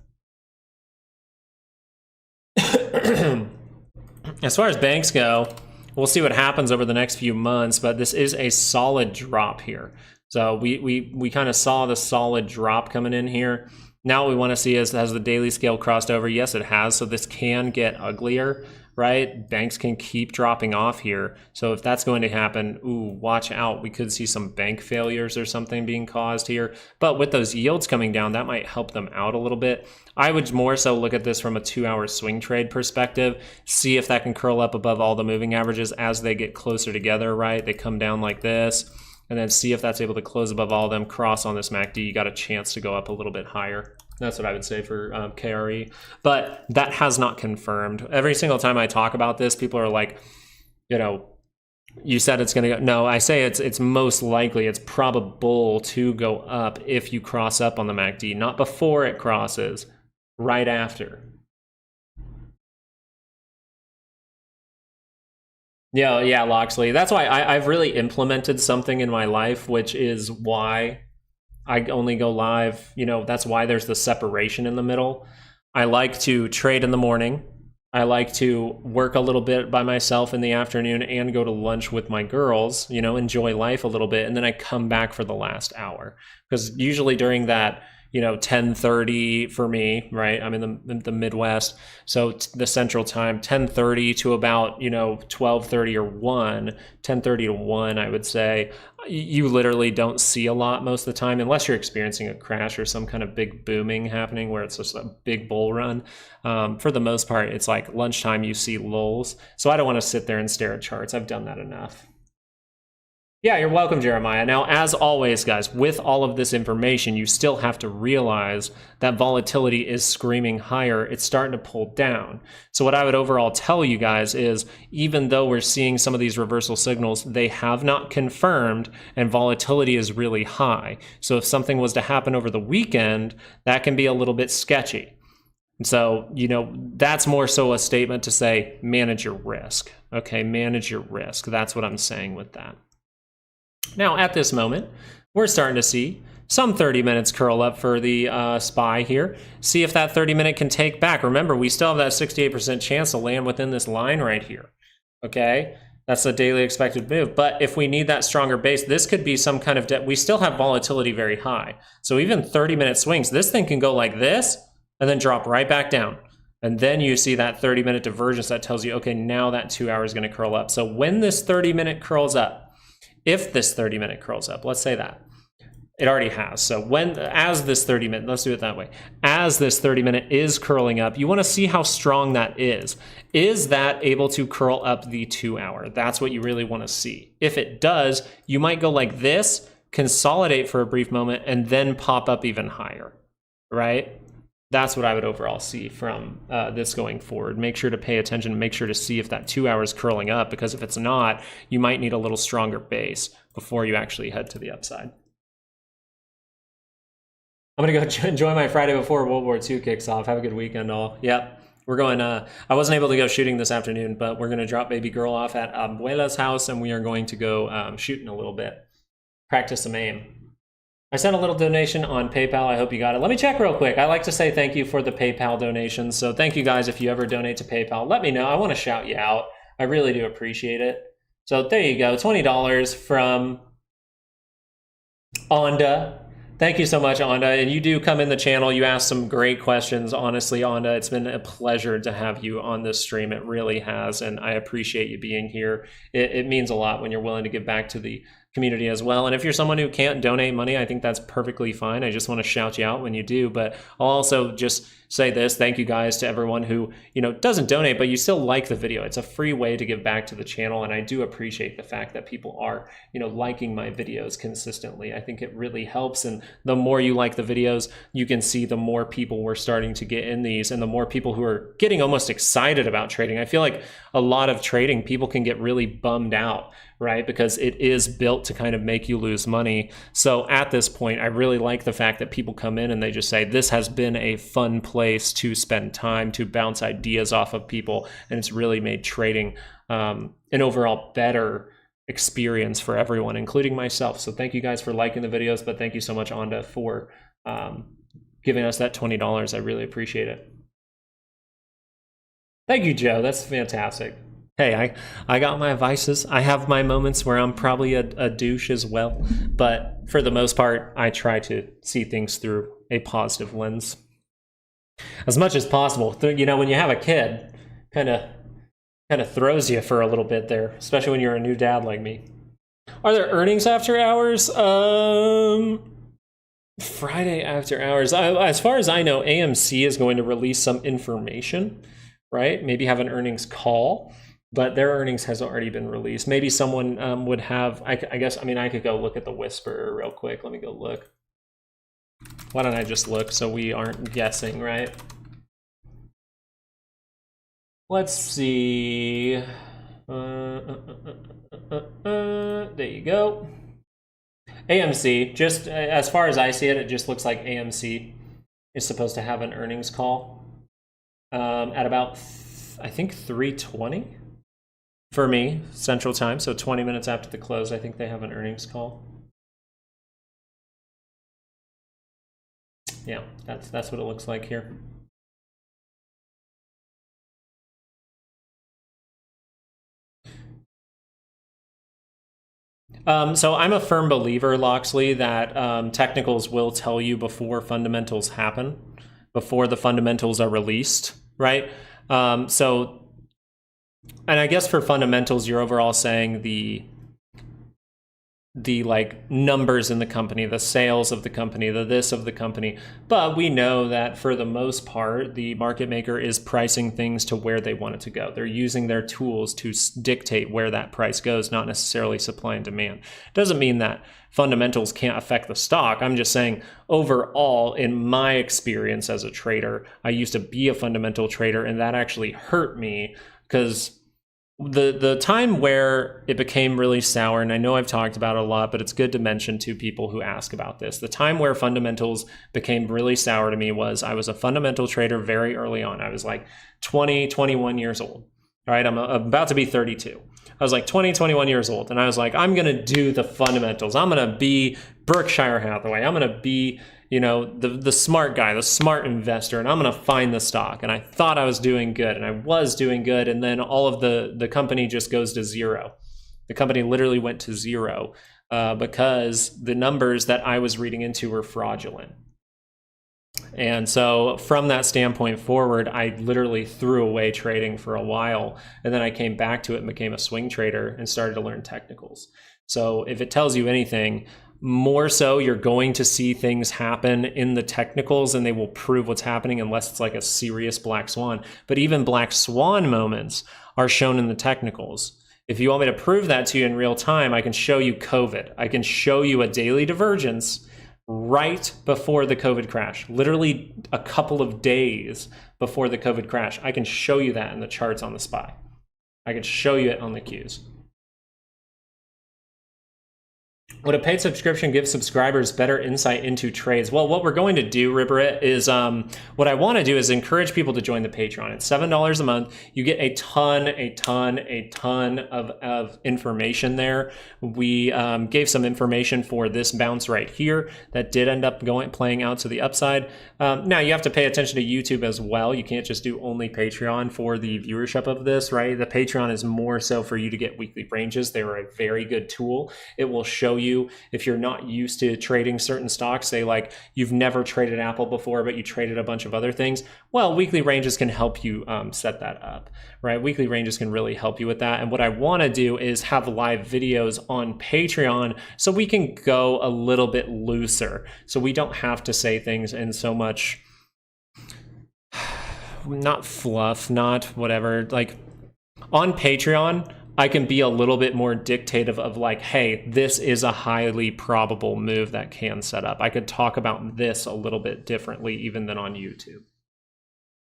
As far as banks go, we'll see what happens over the next few months, but this is a solid drop here. So we kind of saw the solid drop coming in here. Now what we want to see is, has the daily scale crossed over? Yes, it has. So this can get uglier, right? Banks can keep dropping off here. So if that's going to happen, ooh, watch out. We could see some bank failures or something being caused here. But with those yields coming down, that might help them out a little bit. I would more so look at this from a 2 hour swing trade perspective, see if that can curl up above all the moving averages as they get closer together, right? They come down like this, and then see if that's able to close above all of them, cross on this MACD. You got a chance to go up a little bit higher. That's what I would say for KRE. But that has not confirmed. Every single time I talk about this, people are like, you know, you said it's going to go. No, I say it's most likely, it's probable to go up if you cross up on the MACD, not before it crosses, right after. Yeah, Loxley. That's why I've really implemented something in my life, which is why I only go live. You know, that's why there's the separation in the middle. I like to trade in the morning. I like to work a little bit by myself in the afternoon and go to lunch with my girls, you know, enjoy life a little bit. And then I come back for the last hour. Because usually during that, you know, 10:30 for me, right? I'm in the Midwest. So the central time, 10:30 to about, you know, 12:30 or 1, 10:30 to 1, I would say. You literally don't see a lot most of the time, unless you're experiencing a crash or some kind of big booming happening where it's just a big bull run. For the most part, it's like lunchtime, you see lulls. So I don't want to sit there and stare at charts. I've done that enough. Yeah, you're welcome, Jeremiah. Now, as always, guys, with all of this information, you still have to realize that volatility is screaming higher. It's starting to pull down. So what I would overall tell you guys is, even though we're seeing some of these reversal signals, they have not confirmed, and volatility is really high. So if something was to happen over the weekend, that can be a little bit sketchy. And so, you know, that's more so a statement to say, manage your risk. Okay, manage your risk. That's what I'm saying with that. Now, at this moment, we're starting to see some 30 minutes curl up for the SPY here. See if that 30-minute can take back. Remember, we still have that 68% chance to land within this line right here. Okay, that's the daily expected move. But if we need that stronger base, this could be some kind of we still have volatility very high. So even 30-minute swings, this thing can go like this and then drop right back down. And then you see that 30-minute divergence that tells you, okay, now that 2 hour is going to curl up. So when this 30-minute curls up, if this 30-minute curls up, let's say that. It already has. So as this 30-minute, let's do it that way. As this 30-minute is curling up, you want to see how strong that is. Is that able to curl up the 2 hour? That's what you really want to see. If it does, you might go like this, consolidate for a brief moment, and then pop up even higher, right? That's what I would overall see from this going forward. Make sure to pay attention, make sure to see if that 2 hour is curling up, because if it's not, you might need a little stronger base before you actually head to the upside. I'm gonna go enjoy my Friday before World War II kicks off. Have a good weekend, all. Yep, we're going, I wasn't able to go shooting this afternoon, but we're gonna drop baby girl off at Abuela's house, and we are going to go shooting a little bit, practice some aim. I sent a little donation on PayPal. I hope you got it. Let me check real quick. I like to say thank you for the PayPal donations. So thank you guys. If you ever donate to PayPal, let me know. I want to shout you out. I really do appreciate it. So there you go. $20 from Onda. Thank you so much, Onda. And you do come in the channel. You ask some great questions. Honestly, Onda, it's been a pleasure to have you on this stream. It really has. And I appreciate you being here. It means a lot when you're willing to give back to the community as well. And if you're someone who can't donate money, I think that's perfectly fine. I just want to shout you out when you do. But I'll also just say this. Thank you guys to everyone who, you know, doesn't donate, but you still like the video. It's a free way to give back to the channel. And I do appreciate the fact that people are, you know, liking my videos consistently. I think it really helps. And the more you like the videos, you can see the more people we're starting to get in these, and the more people who are getting almost excited about trading. I feel like a lot of trading, people can get really bummed out, right? Because it is built to kind of make you lose money. So at this point, I really like the fact that people come in and they just say, this has been a fun place to spend time, to bounce ideas off of people. And it's really made trading an overall better experience for everyone, including myself. So thank you guys for liking the videos, but thank you so much, Onda, for giving us that $20. I really appreciate it. Thank you, Joe. That's fantastic. Hey, I got my vices. I have my moments where I'm probably a douche as well. But for the most part, I try to see things through a positive lens as much as possible. You know, when you have a kid, kind of throws you for a little bit there, especially when you're a new dad like me. Are there earnings after hours? Friday after hours. As far as I know, AMC is going to release some information, right? Maybe have an earnings call. But their earnings has already been released. Maybe someone would have, I guess, I mean, I could go look at the Whisperer real quick. Let me go look. Why don't I just look so we aren't guessing, right? Let's see. There you go. AMC, just as far as I see it, it just looks like AMC is supposed to have an earnings call at about, I think, 3:20. For me, Central Time, so 20 minutes after the close, I think they have an earnings call. Yeah, that's what it looks like here. So I'm a firm believer, Loxley, that technicals will tell you before fundamentals happen, before the fundamentals are released, right? And I guess for fundamentals, you're overall saying the like numbers in the company, the sales of the company, the this of the company. But we know that for the most part, the market maker is pricing things to where they want it to go. They're using their tools to dictate where that price goes, not necessarily supply and demand. Doesn't mean that fundamentals can't affect the stock. I'm just saying overall, in my experience as a trader, I used to be a fundamental trader, and that actually hurt me because the time where it became really sour, and I know I've talked about it a lot, but it's good to mention to people who ask about this. The time where fundamentals became really sour to me was I was a fundamental trader very early on. I was like 20, 21 years old. All right, I'm about to be 32. I was like 20, 21 years old, and I was like, I'm going to do the fundamentals. I'm going to be Berkshire Hathaway. I'm going to be, you know, the smart guy, the smart investor, and I'm going to find the stock. And I thought I was doing good, and I was doing good, and then all of the company just goes to zero. The company literally went to zero because the numbers that I was reading into were fraudulent. And so from that standpoint forward, I literally threw away trading for a while, and then I came back to it and became a swing trader and started to learn technicals. So if it tells you anything, more so you're going to see things happen in the technicals, and they will prove what's happening unless it's like a serious black swan. But even black swan moments are shown in the technicals. If you want me to prove that to you in real time, I can show you COVID. I can show you a daily divergence right before the COVID crash, literally a couple of days before the COVID crash. I can show you that in the charts on the SPY. I can show you it on the Qs. Would a paid subscription give subscribers better insight into trades? Well, what we're going to do, Ribberit, is what I want to do is encourage people to join the Patreon. It's $7 a month. You get a ton of information there. We gave some information for this bounce right here that did end up playing out to the upside. Now, you have to pay attention to YouTube as well. You can't just do only Patreon for the viewership of this, right? The Patreon is more so for you to get weekly ranges. They are a very good tool. It will show you if you're not used to trading certain stocks, say like you've never traded Apple before, but you traded a bunch of other things. Well, weekly ranges can help you set that up, right? Weekly ranges can really help you with that. And what I want to do is have live videos on Patreon so we can go a little bit looser. So we don't have to say things in so much, not fluff, not whatever. Like on Patreon, I can be a little bit more dictative of like, hey, this is a highly probable move that can set up. I could talk about this a little bit differently even than on YouTube.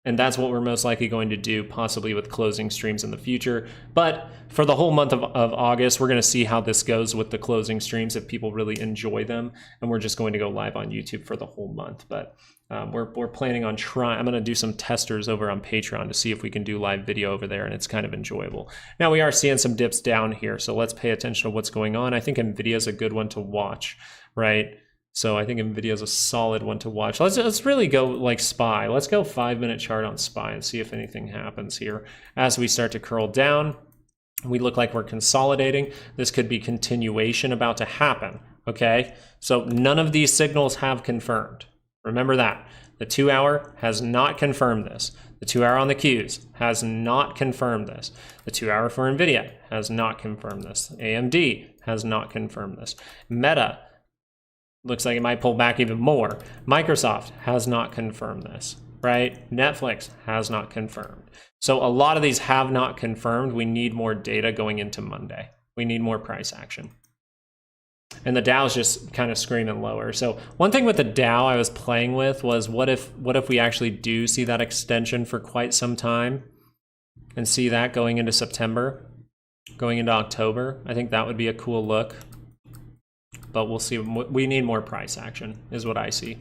And that's what we're most likely going to do, possibly with closing streams in the future. But for the whole month of August, we're going to see how this goes with the closing streams, if people really enjoy them. And we're just going to go live on YouTube for the whole month. But we're planning on trying. I'm going to do some testers over on Patreon to see if we can do live video over there, and it's kind of enjoyable. Now, we are seeing some dips down here, so let's pay attention to what's going on. I think NVIDIA is a good one to watch, right? So I think NVIDIA is a solid one to watch. Let's really go like SPY. Let's go 5-minute chart on SPY and see if anything happens here. As we start to curl down, we look like we're consolidating. This could be continuation about to happen, okay? So none of these signals have confirmed. Remember that. The 2-hour has not confirmed this. The 2-hour on the Qs has not confirmed this. The 2-hour for NVIDIA has not confirmed this. AMD has not confirmed this. Meta looks like it might pull back even more. Microsoft has not confirmed this, right? Netflix has not confirmed. So a lot of these have not confirmed. We need more data going into Monday. We need more price action. And the Dow's just kind of screaming lower. So one thing with the Dow I was playing with was what if we actually do see that extension for quite some time and see that going into September, going into October? I think that would be a cool look. But we'll see. We need more price action is what I see.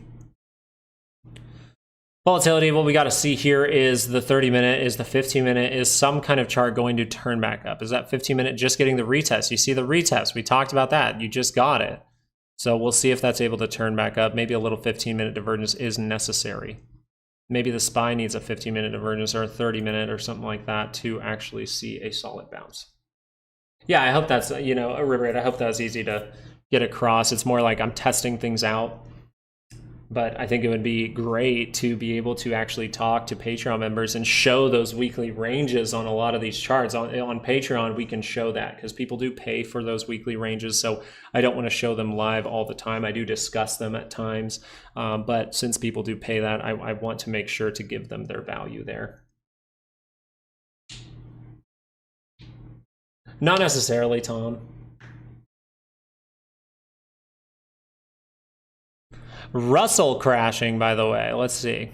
Volatility, what we got to see here is the 30-minute, is the 15-minute, is some kind of chart going to turn back up? Is that 15-minute just getting the retest? You see the retest. We talked about that. You just got it. So we'll see if that's able to turn back up. Maybe a little 15-minute divergence is necessary. Maybe the SPY needs a 15-minute divergence or a 30-minute or something like that to actually see a solid bounce. Yeah, I hope that's, you know, a river. I hope that's easy to get across. It's more like I'm testing things out. But I think it would be great to be able to actually talk to Patreon members and show those weekly ranges on a lot of these charts. On Patreon, we can show that because people do pay for those weekly ranges. So I don't want to show them live all the time. I do discuss them at times. But since people do pay that, I want to make sure to give them their value there. Not necessarily, Tom. Russell crashing, by the way. Let's see.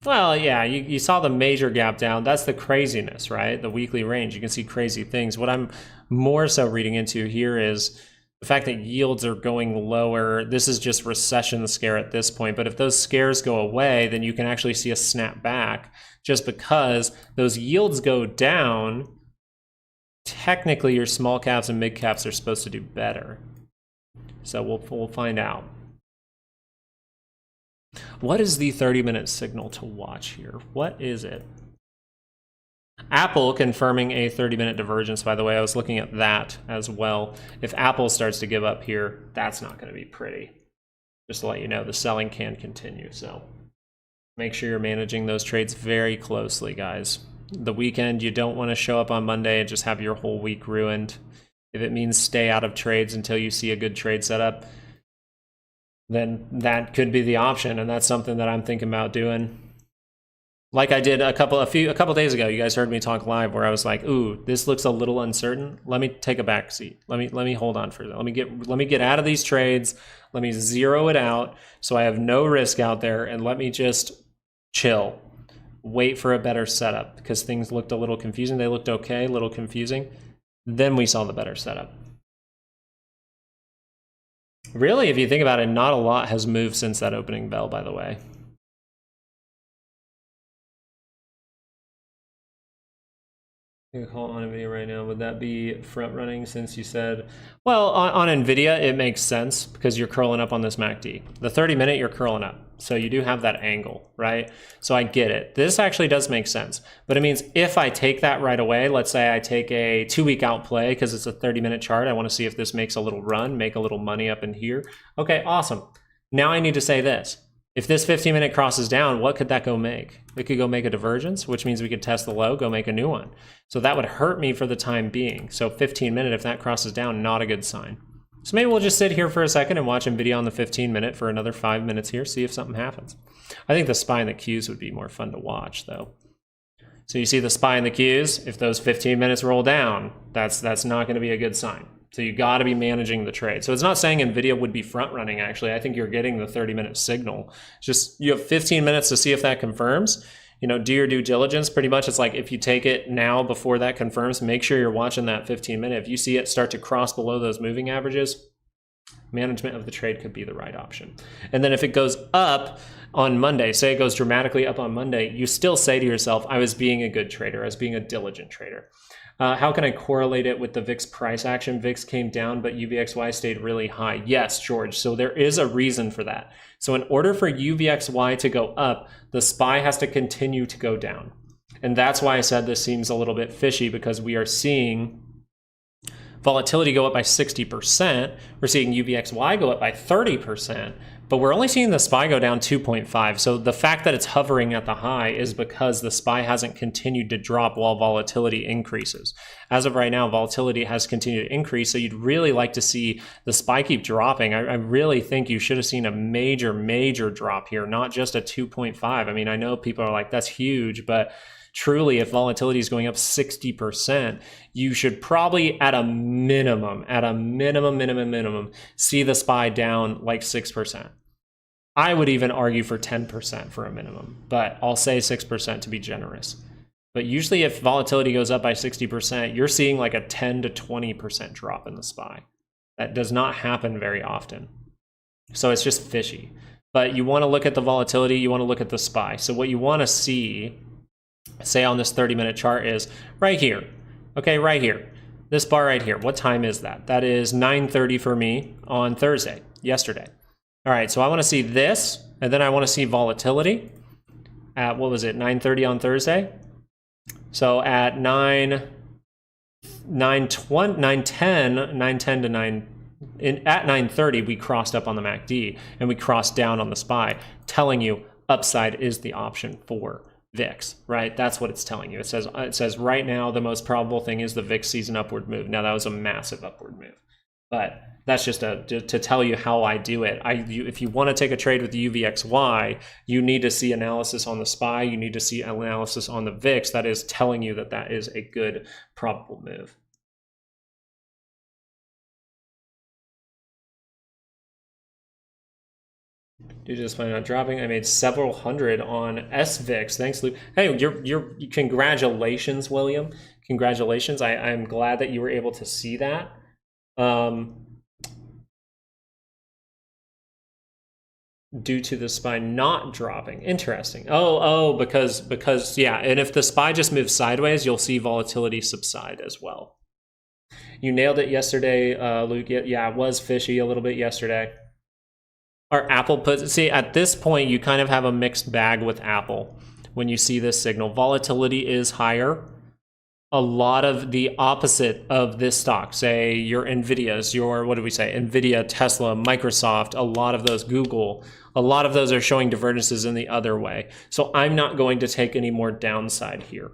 Well, yeah, you saw the major gap down. That's the craziness, right? The weekly range. You can see crazy things. What I'm more so reading into here is the fact that yields are going lower. This is just recession scare at this point. But if those scares go away, then you can actually see a snap back just because those yields go down. Technically, your small caps and mid caps are supposed to do better. So we'll find out. What is the 30-minute signal to watch here? What is it? Apple confirming a 30-minute divergence, by the way. I was looking at that as well. If Apple starts to give up here, that's not going to be pretty. Just to let you know, the selling can continue. So make sure you're managing those trades very closely, guys. The weekend, you don't want to show up on Monday and just have your whole week ruined. If it means stay out of trades until you see a good trade setup, then that could be the option, and that's something that I'm thinking about doing. Like I did a couple days ago. You guys heard me talk live where I was like, "Ooh, this looks a little uncertain. Let me take a back seat. Let me hold on for that. Let me get out of these trades. Let me zero it out so I have no risk out there, and let me just chill, wait for a better setup because things looked a little confusing. They looked okay, a little confusing." Then we saw the better setup. Really, if you think about it, not a lot has moved since that opening bell, by the way. I'm gonna call on NVIDIA right now. Would that be front running since you said, well, on NVIDIA, it makes sense because you're curling up on this MACD. The 30-minute, you're curling up. So you do have that angle, right? So I get it. This actually does make sense. But it means if I take that right away, let's say I take a 2-week out play because it's a 30-minute chart. I want to see if this makes a little run, make a little money up in here. Okay, awesome. Now I need to say this. If this 15-minute crosses down, what could that go make? It could go make a divergence, which means we could test the low, go make a new one. So that would hurt me for the time being. So 15-minute, if that crosses down, not a good sign. So maybe we'll just sit here for a second and watch NVIDIA on the 15-minute for another 5 minutes here, see if something happens. I think the SPY and the Qs would be more fun to watch, though. So you see the SPY and the Qs, if those 15 minutes roll down, that's not going to be a good sign. So you got to be managing the trade. So it's not saying NVIDIA would be front running, actually. I think you're getting the 30-minute signal. It's just you have 15 minutes to see if that confirms. You know, do your due diligence. Pretty much it's like if you take it now before that confirms, make sure you're watching that 15-minute. If you see it start to cross below those moving averages, management of the trade could be the right option. And then if it goes up on Monday, say it goes dramatically up on Monday, you still say to yourself, I was being a good trader. I was being a diligent trader. How can I correlate it with the VIX price action? VIX came down, but UVXY stayed really high. Yes, George. So there is a reason for that. So in order for UVXY to go up, the SPY has to continue to go down. And that's why I said this seems a little bit fishy, because we are seeing volatility go up by 60%. We're seeing UVXY go up by 30%. But we're only seeing the SPY go down 2.5. So the fact that it's hovering at the high is because the SPY hasn't continued to drop while volatility increases. As of right now, volatility has continued to increase. So you'd really like to see the SPY keep dropping. I really think you should have seen a major drop here, not just a 2.5. I mean, I know people are like, that's huge, but truly, if volatility is going up 60%, you should probably at a minimum, see the SPY down like 6%. I would even argue for 10% for a minimum, but I'll say 6% to be generous. But usually if volatility goes up by 60%, you're seeing like a 10 to 20% drop in the SPY. That does not happen very often. So it's just fishy. But you want to look at the volatility, you want to look at the SPY. So what you want to see, say on this 30-minute chart, is right here. Okay, right here. This bar right here. What time is that? That is 9:30 for me on Thursday, yesterday. All right, so I want to see this, and then I want to see volatility at, what was it, 9:30 on Thursday? So at 9:10 to 9, at 9:30, we crossed up on the MACD and we crossed down on the SPY, telling you upside is the option for VIX, right? That's what it's telling you. It says right now the most probable thing is the VIX sees an upward move. Now that was a massive upward move, but that's just to tell you how I do it. If you want to take a trade with the UVXY, you need to see analysis on the SPY. You need to see analysis on the VIX that is telling you that that is a good probable move. You just plan on dropping. I made several hundred on SVIX. Thanks, Luke. Hey, congratulations, William. Congratulations. I'm glad that you were able to see that. Due to the SPY not dropping. Interesting. Because yeah, and if the SPY just moves sideways, you'll see volatility subside as well. You nailed it yesterday, Luke. Yeah, it was fishy a little bit yesterday. Our Apple puts, see, at this point, you kind of have a mixed bag with Apple when you see this signal. Volatility is higher. A lot of the opposite of this stock, say your NVIDIA's, what did we say? NVIDIA, Tesla, Microsoft, a lot of those, Google, a lot of those are showing divergences in the other way. So I'm not going to take any more downside here.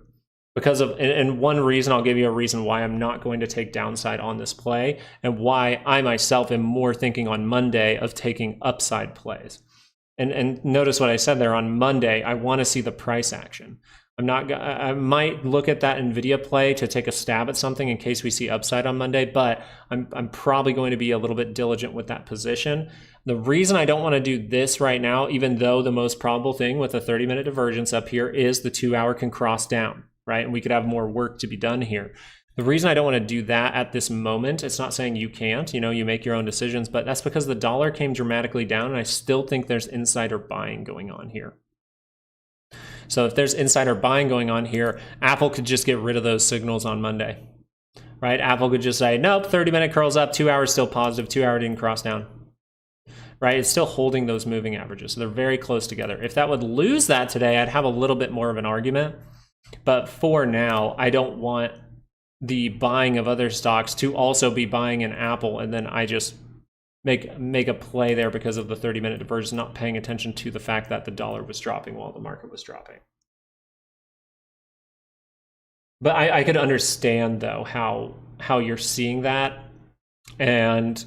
Because of, and one reason, I'll give you a reason why I'm not going to take downside on this play and why I myself am more thinking on Monday of taking upside plays. And notice what I said there on Monday, I want to see the price action. I might look at that NVIDIA play to take a stab at something in case we see upside on Monday, but I'm probably going to be a little bit diligent with that position. The reason I don't want to do this right now, even though the most probable thing with a 30-minute divergence up here is the 2-hour can cross down, right? And we could have more work to be done here. The reason I don't want to do that at this moment, it's not saying you can't, you make your own decisions, but that's because the dollar came dramatically down and I still think there's insider buying going on here. So if there's insider buying going on here, Apple could just get rid of those signals on Monday, right? Apple could just say, nope, 30-minute curls up, 2 hours still positive, 2 hour didn't cross down, right? It's still holding those moving averages. So they're very close together. If that would lose that today, I'd have a little bit more of an argument. But for now, I don't want the buying of other stocks to also be buying in Apple, and then I just make a play there because of the 30-minute divergence, not paying attention to the fact that the dollar was dropping while the market was dropping. But I could understand, though, how you're seeing that, and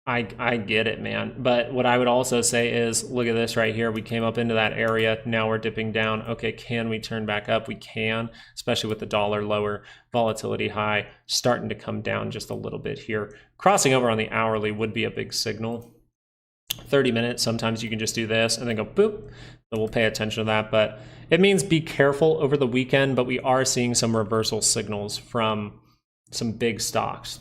I get it, man. But what I would also say is, look at this right here. We came up into that area. Now we're dipping down. Okay, can we turn back up? We can, especially with the dollar lower, volatility high, starting to come down just a little bit here. Crossing over on the hourly would be a big signal. 30 minutes, sometimes you can just do this and then go boop. So we'll pay attention to that. But it means be careful over the weekend, but we are seeing some reversal signals from some big stocks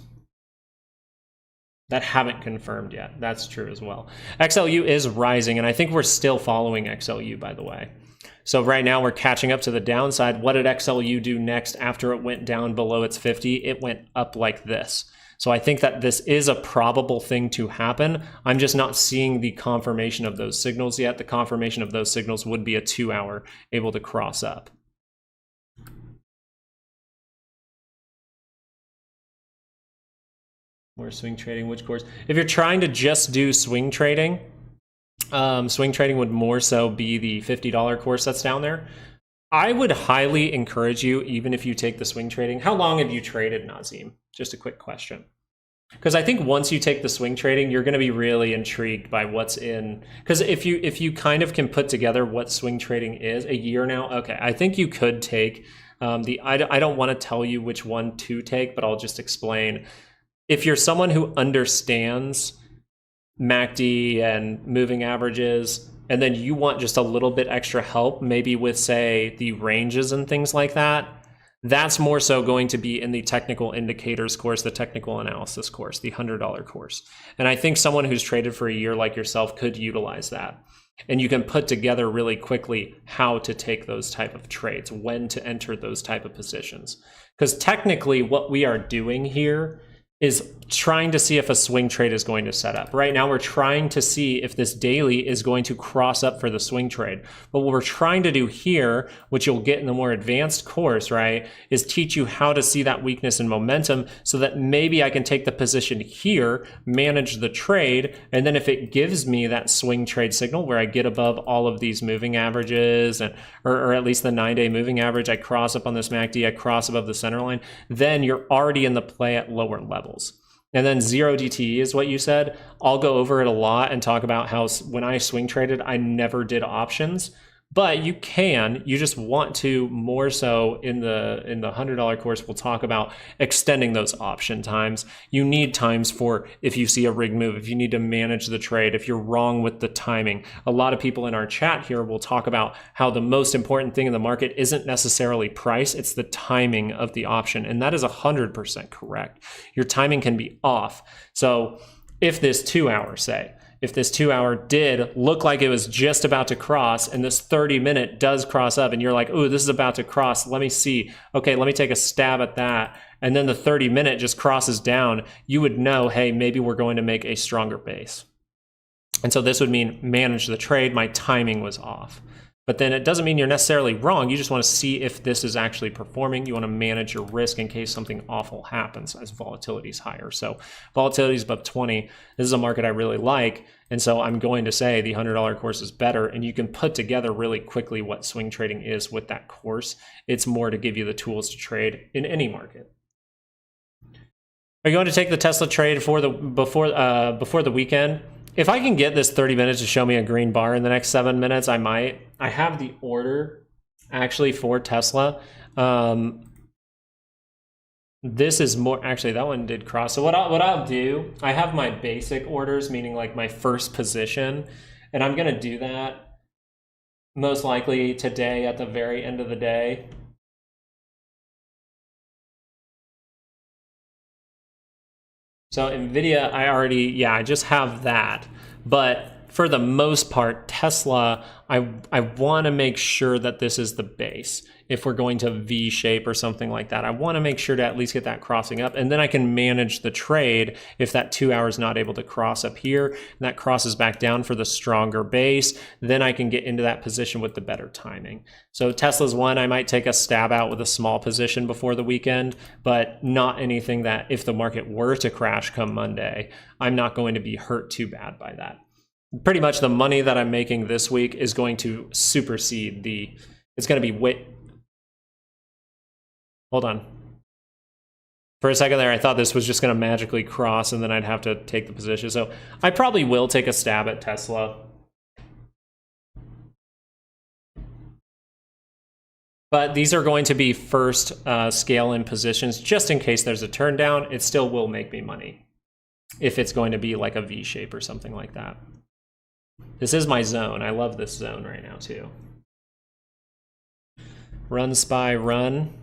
that haven't confirmed yet. That's true as well. XLU is rising, and I think we're still following XLU, by the way. So right now we're catching up to the downside. What did XLU do next after it went down below its 50? It went up like this. So I think that this is a probable thing to happen. I'm just not seeing the confirmation of those signals yet. The confirmation of those signals would be a 2 hour able to cross up. More swing trading, which course? If you're trying to just do swing trading would more so be the $50 course that's down there. I would highly encourage you, even if you take the swing trading. How long have you traded, Nazim? Just a quick question. Because I think once you take the swing trading, you're going to be really intrigued by what's in. Because if you kind of can put together what swing trading is, a year now, okay, I think you could take I don't want to tell you which one to take, but I'll just explain. If you're someone who understands MACD and moving averages, and then you want just a little bit extra help, maybe with, say, the ranges and things like that, that's more so going to be in the technical indicators course, the technical analysis course, the $100 course. And I think someone who's traded for a year like yourself could utilize that. And you can put together really quickly how to take those type of trades, when to enter those type of positions. Because technically what we are doing here is trying to see if a swing trade is going to set up. Right now, we're trying to see if this daily is going to cross up for the swing trade. But what we're trying to do here, which you'll get in the more advanced course, right, is teach you how to see that weakness in momentum so that maybe I can take the position here, manage the trade, and then if it gives me that swing trade signal where I get above all of these moving averages, and or at least the 9-day moving average, I cross up on this MACD, I cross above the center line, then you're already in the play at lower levels. And then 0 DTE is what you said. I'll go over it a lot and talk about how when I swing traded, I never did options. But you just want to more so in the $100 course, we'll talk about extending those option times. You need times for if you see a rig move, if you need to manage the trade, if you're wrong with the timing. A lot of people in our chat here will talk about how the most important thing in the market isn't necessarily price, it's the timing of the option. And that is 100% correct. Your timing can be off. So if this 2 hour, say, if this 2 hour did look like it was just about to cross and this 30-minute does cross up and you're like, oh, this is about to cross, let me see. Okay, let me take a stab at that. And then the 30-minute just crosses down, you would know, hey, maybe we're going to make a stronger base. And so this would mean manage the trade. My timing was off. But then it doesn't mean you're necessarily wrong. You just want to see if this is actually performing. You want to manage your risk in case something awful happens as volatility is higher. So volatility is above 20. This is a market I really like. And so I'm going to say the $100 course is better. And you can put together really quickly what swing trading is with that course. It's more to give you the tools to trade in any market. Are you going to take the Tesla trade before the weekend? If I can get this 30 minutes to show me a green bar in the next 7 minutes, I might. I have the order actually for Tesla. This is more, actually that one did cross. So what I'll do, I have my basic orders, meaning like my first position, and I'm gonna do that most likely today at the very end of the day. So NVIDIA, I just have that. But for the most part, Tesla, I want to make sure that this is the base. If we're going to V shape or something like that, I want to make sure to at least get that crossing up, and then I can manage the trade if that 2 hour is not able to cross up here, and that crosses back down for the stronger base, then I can get into that position with the better timing. So Tesla's one I might take a stab out with a small position before the weekend, but not anything that if the market were to crash come Monday, I'm not going to be hurt too bad by that. Pretty much the money that I'm making this week is going to supersede it's going to be hold on. For a second there, I thought this was just going to magically cross and then I'd have to take the position. So I probably will take a stab at Tesla. But these are going to be first scale in positions just in case there's a turn down. It still will make me money if it's going to be like a V shape or something like that. This is my zone. I love this zone right now too. Run, SPY, run.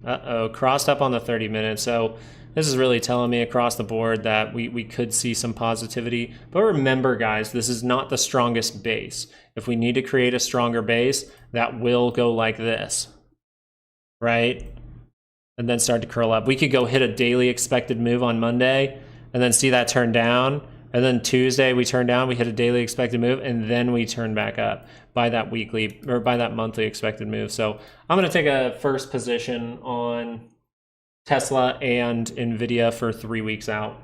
Uh-oh, crossed up on the 30 minutes. So this is really telling me across the board that we could see some positivity. But remember, guys, this is not the strongest base. If we need to create a stronger base, that will go like this, right? And then start to curl up. We could go hit a daily expected move on Monday and then see that turn down. And then Tuesday we turn down, we hit a daily expected move, and then we turn back up by that weekly or by that monthly expected move. So I'm going to take a first position on Tesla and NVIDIA for 3 weeks out.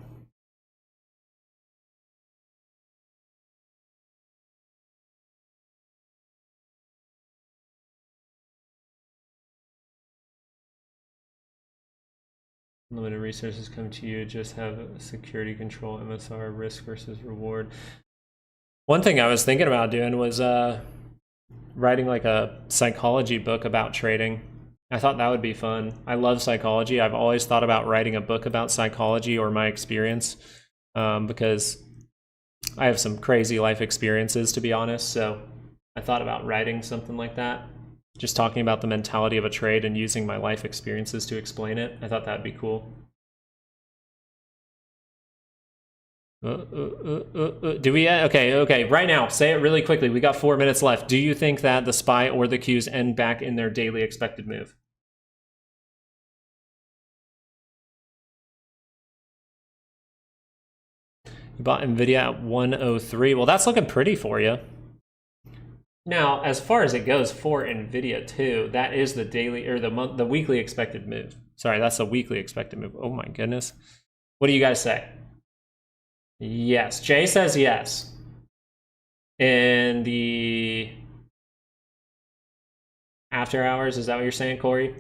Limited resources come to you, just have security control, MSR, risk versus reward. One thing I was thinking about doing was writing like a psychology book about trading. I thought that would be fun. I love psychology. I've always thought about writing a book about psychology or my experience because I have some crazy life experiences, to be honest. So I thought about writing something like that. Just talking about the mentality of a trade and using my life experiences to explain it. I thought that'd be cool. Do we? Okay. Right now, say it really quickly. We got 4 minutes left. Do you think that the SPY or the Qs end back in their daily expected move? You bought NVIDIA at 103. Well, that's looking pretty for you. Now, as far as it goes for NVIDIA too, that is the daily or the weekly expected move. Sorry, that's the weekly expected move. Oh my goodness. What do you guys say? Yes, Jay says yes. In the after hours, is that what you're saying, Corey?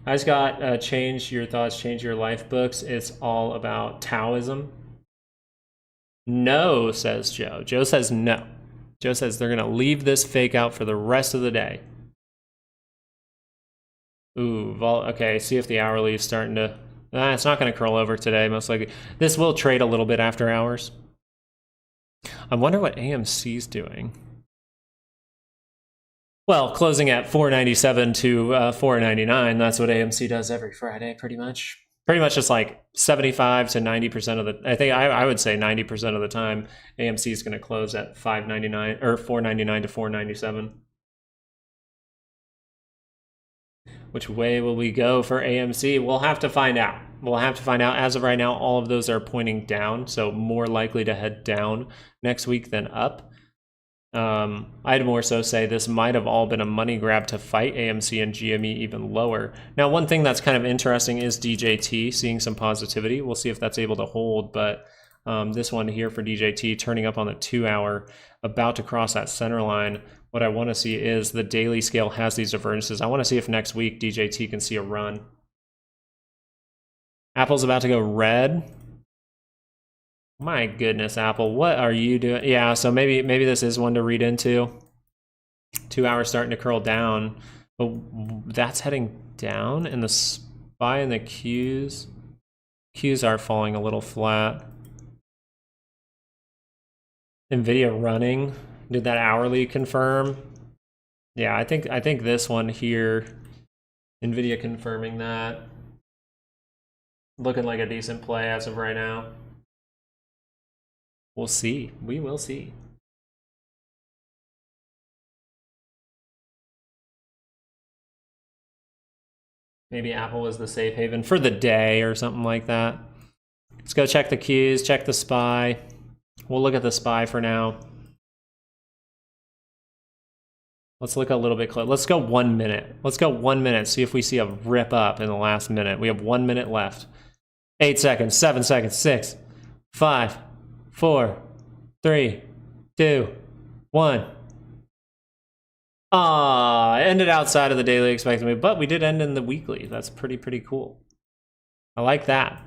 I just got change your thoughts, change your life books. It's all about Taoism. No, says Joe. Joe says no. Joe says they're going to leave this fake out for the rest of the day. Ooh, okay, see if the hourly is starting to... it's not going to curl over today, most likely. This will trade a little bit after hours. I wonder what AMC's doing. Well, closing at 497 to 499, that's what AMC does every Friday, pretty much. Pretty much just like 75 to 90% of the, I would say 90% of the time, AMC is going to close at 599 or 499 to 497. Which way will we go for AMC? We'll have to find out. We'll have to find out. As of right now, all of those are pointing down, so more likely to head down next week than up. I'd more so say this might have all been a money grab to fight AMC and GME even lower. Now, one thing that's kind of interesting is DJT seeing some positivity. We'll see if that's able to hold, but this one here for DJT turning up on the 2-hour, about to cross that center line. What I want to see is the daily scale has these divergences. I want to see if next week DJT can see a run. Apple's about to go red. My goodness, Apple, what are you doing? Yeah, so maybe this is one to read into. 2 hours starting to curl down, but that's heading down, and the SPY and the Qs are falling a little flat. NVIDIA running. Did that hourly confirm? Yeah, I think this one here, NVIDIA confirming that. Looking like a decent play as of right now. We'll see. We will see. Maybe Apple was the safe haven for the day or something like that. Let's go check the Qs, check the SPY. We'll look at the SPY for now. Let's look a little bit close. Let's go 1 minute. Let's go 1 minute, see if we see a rip up in the last minute. We have 1 minute left. 8 seconds, 7 seconds, 6, 5, 4, 3, 2, 1. Ended outside of the daily expected move, but we did end in the weekly. That's pretty cool. I like that.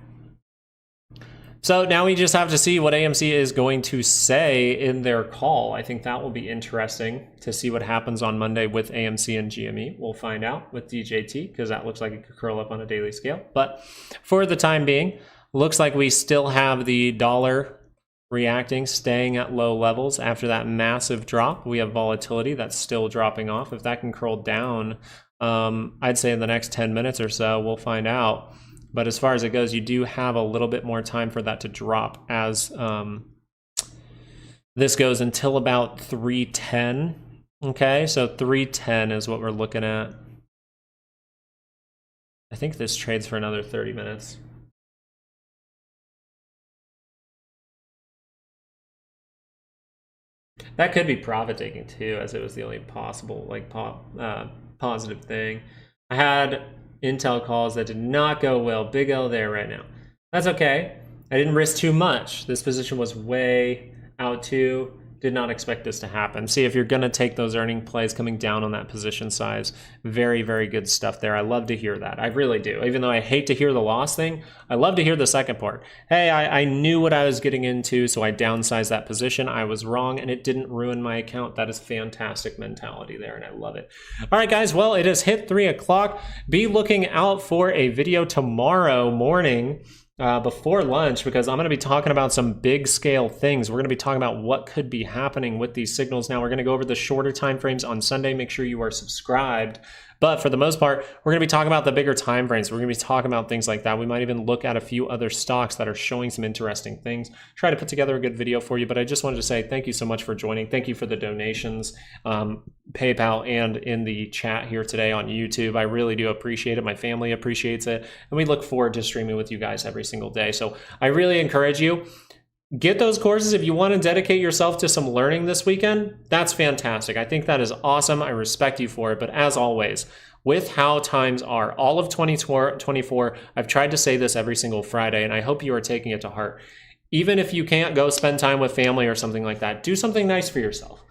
So now we just have to see what AMC is going to say in their call. I think that will be interesting to see what happens on Monday with AMC and GME. We'll find out with DJT because that looks like it could curl up on a daily scale. But for the time being, looks like we still have the dollar reacting, staying at low levels after that massive drop. We have volatility that's still dropping off. If that can curl down, I'd say in the next 10 minutes or so, we'll find out. But as far as it goes, you do have a little bit more time for that to drop as this goes until about 310. Okay, so 310 is what we're looking at. I think this trades for another 30 minutes. That could be profit taking too, as it was the only possible positive thing. I had Intel calls that did not go well. Big L there right now. That's okay. I didn't risk too much. This position was way out too. Did not expect this to happen. See, if you're going to take those earning plays coming down on that position size, very good stuff there. I love to hear that. I really do. Even though I hate to hear the loss thing, I love to hear the second part. Hey, I knew what I was getting into, so I downsized that position. I was wrong, and it didn't ruin my account. That is fantastic mentality there, and I love it. All right, guys. Well, it has hit 3 o'clock. Be looking out for a video tomorrow morning before lunch, because I'm going to be talking about some big scale things. We're going to be talking about what could be happening with these signals. Now, we're going to go over the shorter time frames on Sunday. Make sure you are subscribed. But for the most part, we're going to be talking about the bigger time frames. We're going to be talking about things like that. We might even look at a few other stocks that are showing some interesting things. Try to put together a good video for you. But I just wanted to say thank you so much for joining. Thank you for the donations, PayPal, and in the chat here today on YouTube. I really do appreciate it. My family appreciates it. And we look forward to streaming with you guys every single day. So I really encourage you. get those courses. If you want to dedicate yourself to some learning this weekend, that's fantastic. I think that is awesome. I respect you for it. But as always, with how times are, all of 2024, I've tried to say this every single Friday, and I hope you are taking it to heart. Even if you can't go spend time with family or something like that, do something nice for yourself.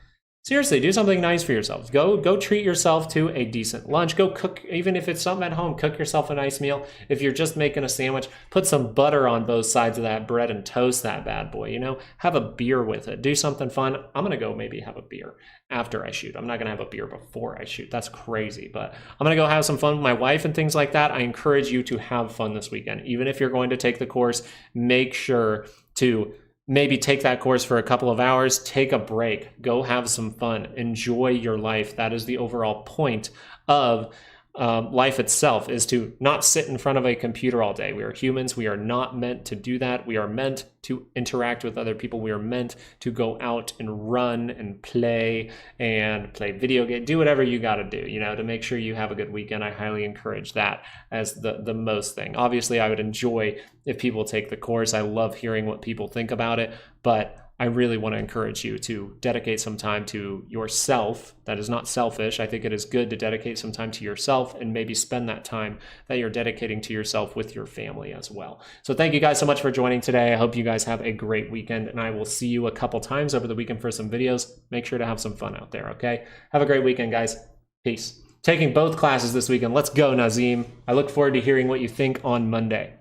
Seriously, do something nice for yourself. Go treat yourself to a decent lunch. Go cook, even if it's something at home, cook yourself a nice meal. If you're just making a sandwich, put some butter on both sides of that bread and toast that bad boy, you know? Have a beer with it. Do something fun. I'm going to go maybe have a beer after I shoot. I'm not going to have a beer before I shoot. That's crazy, but I'm going to go have some fun with my wife and things like that. I encourage you to have fun this weekend. Even if you're going to take the course, make sure to maybe take that course for a couple of hours, take a break, go have some fun, enjoy your life. That is the overall point of life itself, is to not sit in front of a computer all day. We are humans. We are not meant to do that. We are meant to interact with other people. We are meant to go out and run and play video game, do whatever you got to do, you know, to make sure you have a good weekend. I highly encourage that as the most thing. Obviously, I would enjoy if people take the course. I love hearing what people think about it, but I really want to encourage you to dedicate some time to yourself. That is not selfish. I think it is good to dedicate some time to yourself and maybe spend that time that you're dedicating to yourself with your family as well. So thank you guys so much for joining today. I hope you guys have a great weekend, and I will see you a couple times over the weekend for some videos. Make sure to have some fun out there, okay? Have a great weekend, guys. Peace. Taking both classes this weekend. Let's go, Nazim. I look forward to hearing what you think on Monday.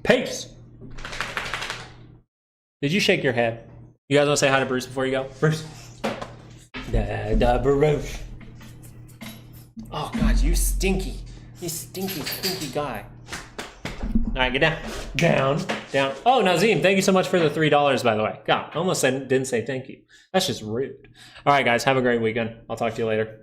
Peace. Did you shake your head? You guys want to say hi to Bruce before you go? Bruce. Bruce. Oh, God, you stinky. You stinky guy. All right, get down. Down. Oh, Nazim, thank you so much for the $3, by the way. God, I almost didn't say thank you. That's just rude. All right, guys, have a great weekend. I'll talk to you later.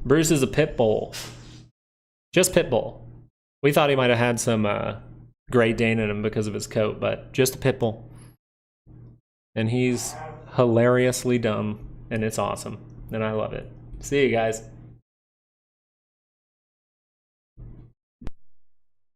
Bruce is a pit bull. Just pit bull. We thought he might have had some Great Dane in him because of his coat, but just a pit bull. And he's hilariously dumb, and it's awesome. And I love it. See you guys.